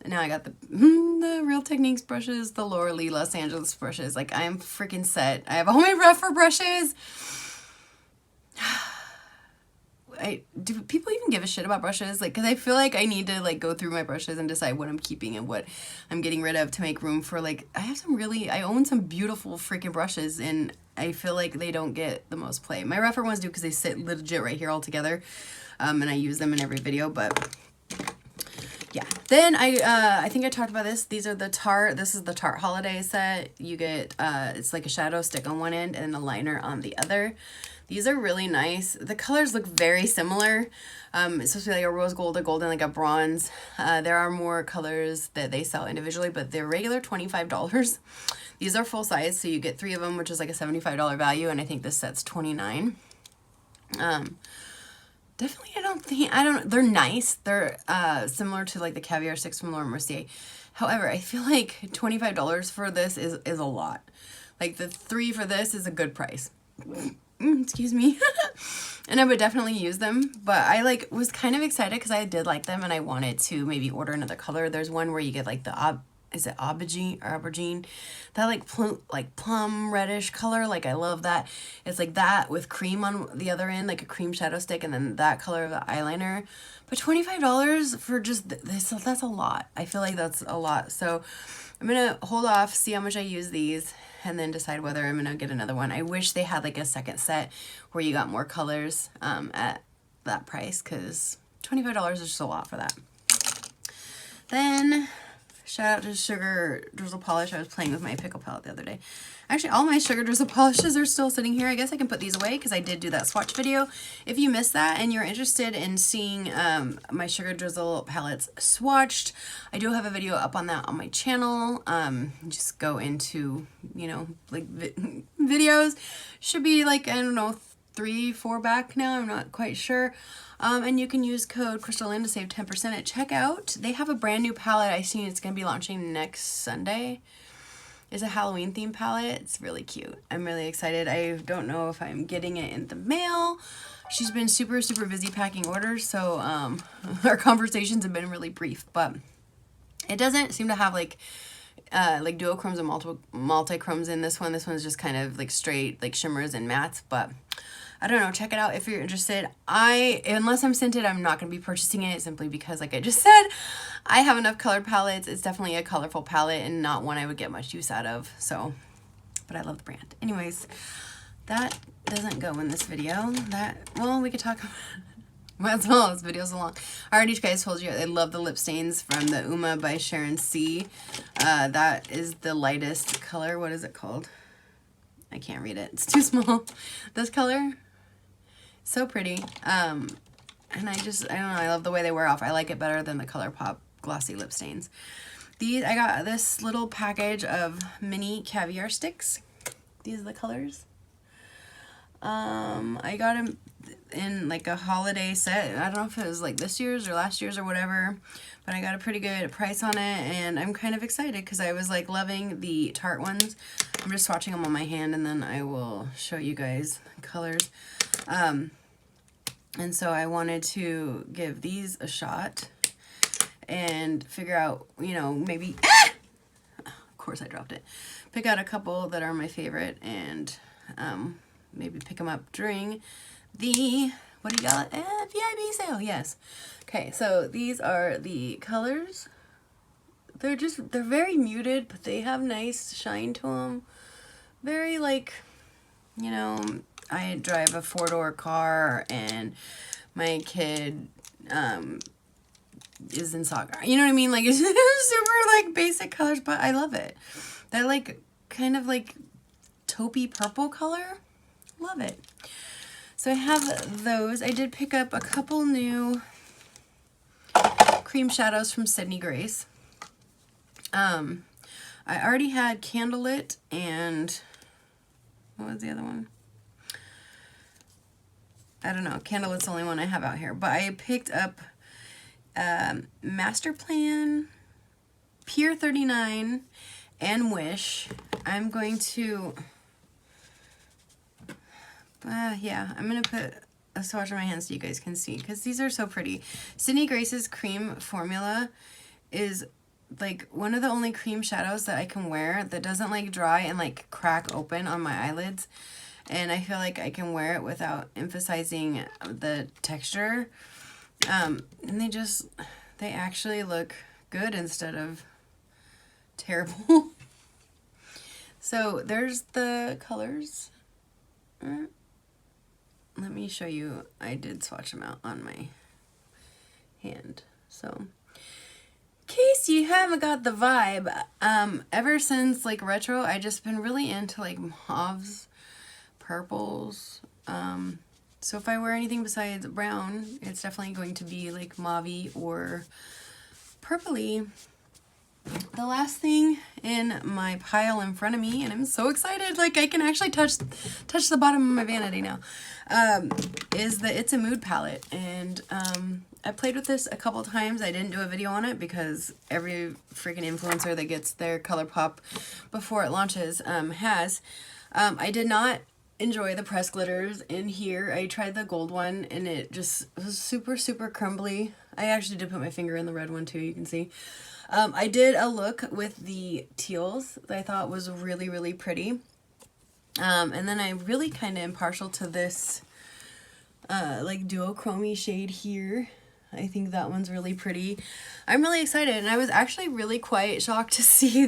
And now I got the Real Techniques brushes, the Laura Lee Los Angeles brushes. Like, I am freaking set. I have all my rougher brushes. do people even give a shit about brushes? Like, because I feel like I need to like go through my brushes and decide what I'm keeping and what I'm getting rid of to make room for, like, I own some beautiful freaking brushes, and I feel like they don't get the most play. My rougher ones do because they sit legit right here all together, and I use them in every video, but yeah. Then I think I talked about this. These are the Tarte. This is the Tarte holiday set. You get, it's like a shadow stick on one end and a liner on the other. These are really nice. The colors look very similar. It's supposed to be like a rose gold, a golden, like a bronze. There are more colors that they sell individually, but they're regular $25. These are full size, so you get 3 of them, which is like a $75 value, and I think this set's $29. Definitely, they're nice. They're similar to like the Caviar Sticks from Laura Mercier. However, I feel like $25 for this is a lot. Like the 3 for this is a good price. Excuse me. And I would definitely use them, but I like was kind of excited because I did like them and I wanted to maybe order another color. There's one where you get like the is it aubergine? That like plum reddish color. Like I love that. It's like that with cream on the other end, like a cream shadow stick, and then that color of the eyeliner. But $25 for just this, that's a lot. I feel like that's a lot. So I'm gonna hold off, see how much I use these, and then decide whether I'm gonna get another one. I wish they had like a second set where you got more colors at that price, because $25 is just a lot for that. Then shout out to Sugar Drizzle Polish. I was playing with my pickle palette the other day. Actually, all my Sugar Drizzle Polishes are still sitting here. I guess I can put these away because I did do that swatch video. If you missed that and you're interested in seeing my Sugar Drizzle palettes swatched, I do have a video up on that on my channel. Just go into, you know, like videos. Should be like, I don't know, 3-4 back now. I'm not quite sure. And you can use code CrystalLynn to save 10% at checkout. They have a brand new palette. I seen it's going to be launching next Sunday. It's a Halloween themed palette. It's really cute. I'm really excited. I don't know if I'm getting it in the mail. She's been super busy packing orders, so our conversations have been really brief, but it doesn't seem to have like duochromes and multi-chromes in this one. This one's just kind of like straight like shimmers and mattes, but I don't know. Check it out if you're interested. Unless I'm scented, I'm not going to be purchasing it simply because, like I just said, I have enough colored palettes. It's definitely a colorful palette and not one I would get much use out of. So, but I love the brand. Anyways, that doesn't go in this video. Well, we could talk about as well. This video's long. I already guys told you I love the lip stains from the Uma by Sharon C. That is the lightest color. What is it called? I can't read it. It's too small. This color. So pretty. And I don't know, I love the way they wear off. I like it better than the ColourPop glossy lip stains. I got this little package of mini caviar sticks. These are the colors. I got them in like a holiday set. I don't know if it was like this year's or last year's or whatever, but I got a pretty good price on it, and I'm kind of excited because I was like loving the Tarte ones. I'm just swatching them on my hand, and then I will show you guys the colors. And so I wanted to give these a shot and figure out, you know, maybe, of course I dropped it, pick out a couple that are my favorite, and maybe pick them up during the, what do you got? VIP sale, yes. Okay, so these are the colors. They're very muted, but they have nice shine to them. Very like, you know, I drive a 4-door car and my kid is in soccer. You know what I mean? Like, it's super like basic colors, but I love it. That like kind of like taupey purple color. Love it. So I have those. I did pick up a couple new cream shadows from Sydney Grace. I already had Candlelit and what was the other one? I don't know. Candlelight's the only one I have out here. But I picked up Master Plan, Pier 39, and Wish. I'm going to... yeah, I'm going to put a swatch on my hand so you guys can see, because these are so pretty. Sydney Grace's cream formula is like one of the only cream shadows that I can wear that doesn't like dry and like crack open on my eyelids. and I feel like I can wear it without emphasizing the texture. And they actually look good instead of terrible. So there's the colors. Let me show you. I did swatch them out on my hand. So in case you haven't got the vibe, ever since like retro, I just been really into like mauves, purples. So if I wear anything besides brown, it's definitely going to be like mauve-y or purpley. The last thing in my pile in front of me, and I'm so excited, like I can actually touch the bottom of my vanity now, is the It's a Mood palette. And I played with this a couple times. I didn't do a video on it because every freaking influencer that gets their ColourPop before it launches has. I did not enjoy the pressed glitters in here. I tried the gold one and it just was super, super crumbly. I actually did put my finger in the red one too, you can see. I did a look with the teals that I thought was really, really pretty. And then I really kind of am partial to this like duochrome shade here. I think that one's really pretty. I'm really excited, and I was actually really quite shocked to see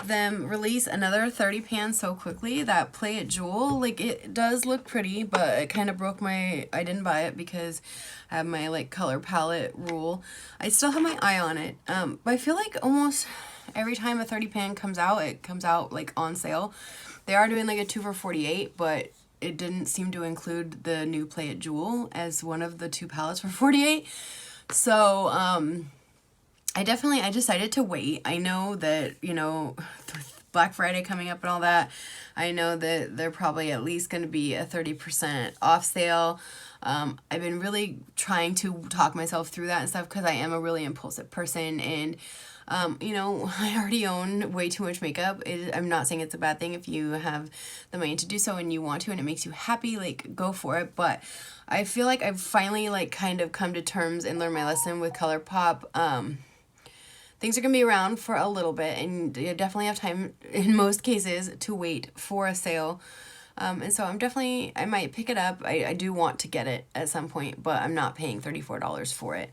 them release another 30 pan so quickly. That Play It Jewel, like it does look pretty, but it kind of broke my, I didn't buy it because I have my like color palette rule. I still have my eye on it, but I feel like almost every time a 30 pan comes out, it comes out like on sale. They are doing like a 2 for $48, but it didn't seem to include the new Play It Jewel as one of the 2 palettes for $48. So I decided to wait. I know that, you know, Black Friday coming up and all that, I know that they're probably at least going to be a 30% off sale. I've been really trying to talk myself through that and stuff because I am a really impulsive person, and you know, I already own way too much makeup. I'm not saying it's a bad thing if you have the money to do so and you want to and it makes you happy, like go for it. But I feel like I've finally like kind of come to terms and learned my lesson with ColourPop. Things are going to be around for a little bit, and you definitely have time in most cases to wait for a sale. And so I might pick it up. I do want to get it at some point, but I'm not paying $34 for it.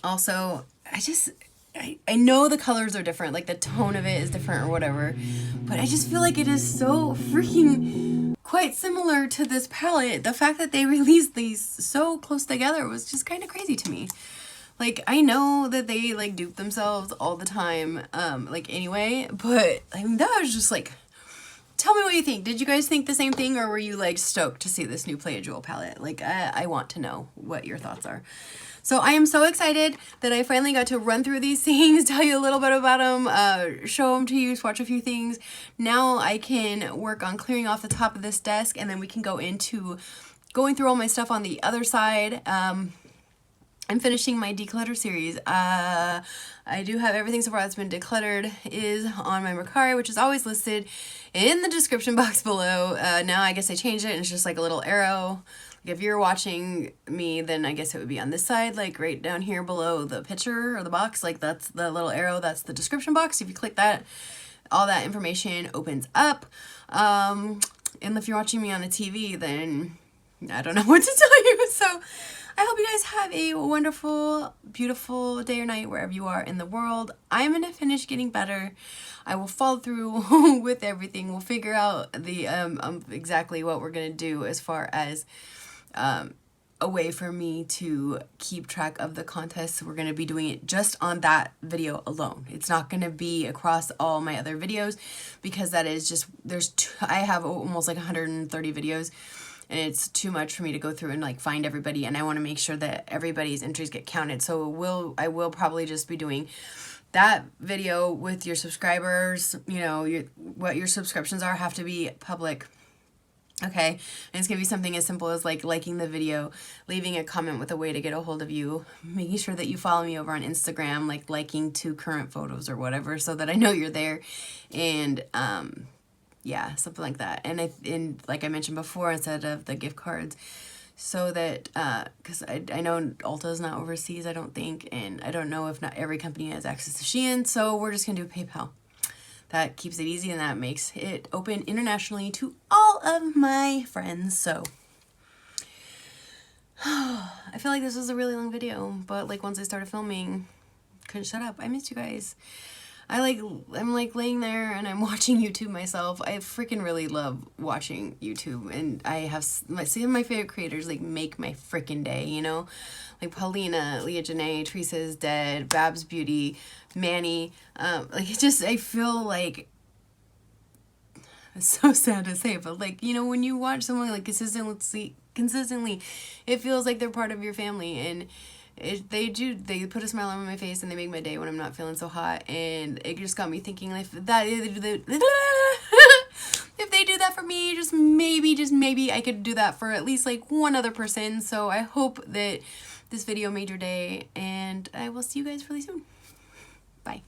Also, I know the colors are different, like the tone of it is different or whatever, but I just feel like it is so freaking quite similar to this palette. The fact that they released these so close together was just kind of crazy to me. Like, I know that they like dupe themselves all the time, like anyway, but I mean, that was just like, tell me what you think. Did you guys think the same thing, or were you like stoked to see this new Play It Jewel palette? Like, I want to know what your thoughts are. So I am so excited that I finally got to run through these things, tell you a little bit about them, show them to you, swatch a few things. Now I can work on clearing off the top of this desk, and then we can go into going through all my stuff on the other side. I'm finishing my declutter series. I do have everything so far that's been decluttered is on my Mercari, which is always listed in the description box below. Now I guess I changed it and it's just like a little arrow. Like if you're watching me, then I guess it would be on this side, like right down here below the picture or the box. Like that's the little arrow, that's the description box. If you click that, all that information opens up. And if you're watching me on a TV, then I don't know what to tell you. So I hope you guys have a wonderful, beautiful day or night wherever you are in the world. I'm going to finish getting better. I will follow through with everything. We'll figure out the exactly what we're going to do as far as a way for me to keep track of the contests. We're going to be doing it just on that video alone. It's not going to be across all my other videos because that is just, I have almost like 130 videos. And it's too much for me to go through and like find everybody, and I want to make sure that everybody's entries get counted. So I will probably just be doing that video with your subscribers. You know, what your subscriptions are have to be public. Okay, and it's gonna be something as simple as like liking the video, leaving a comment with a way to get a hold of you, making sure that you follow me over on Instagram, like liking 2 current photos or whatever, so that I know you're there, and yeah, something like that. And like I mentioned before, instead of the gift cards, so that, because I know Ulta is not overseas, I don't think, and I don't know if not every company has access to Shein, so we're just going to do PayPal. that keeps it easy and that makes it open internationally to all of my friends. So I feel like this was a really long video, but like once I started filming, couldn't shut up. I missed you guys. I'm like laying there and I'm watching YouTube myself. I freaking really love watching YouTube, and I have some of my favorite creators like make my freaking day, you know, like Paulina, Leah Janae, Teresa's Dead, Babs Beauty, Manny. Like it just, I feel like, it's so sad to say, but like, you know, when you watch someone like consistently, it feels like they're part of your family, and they put a smile on my face and they make my day when I'm not feeling so hot. And it just got me thinking, like, that if they do that for me, just maybe I could do that for at least like one other person. So I hope that this video made your day, and I will see you guys really soon. Bye.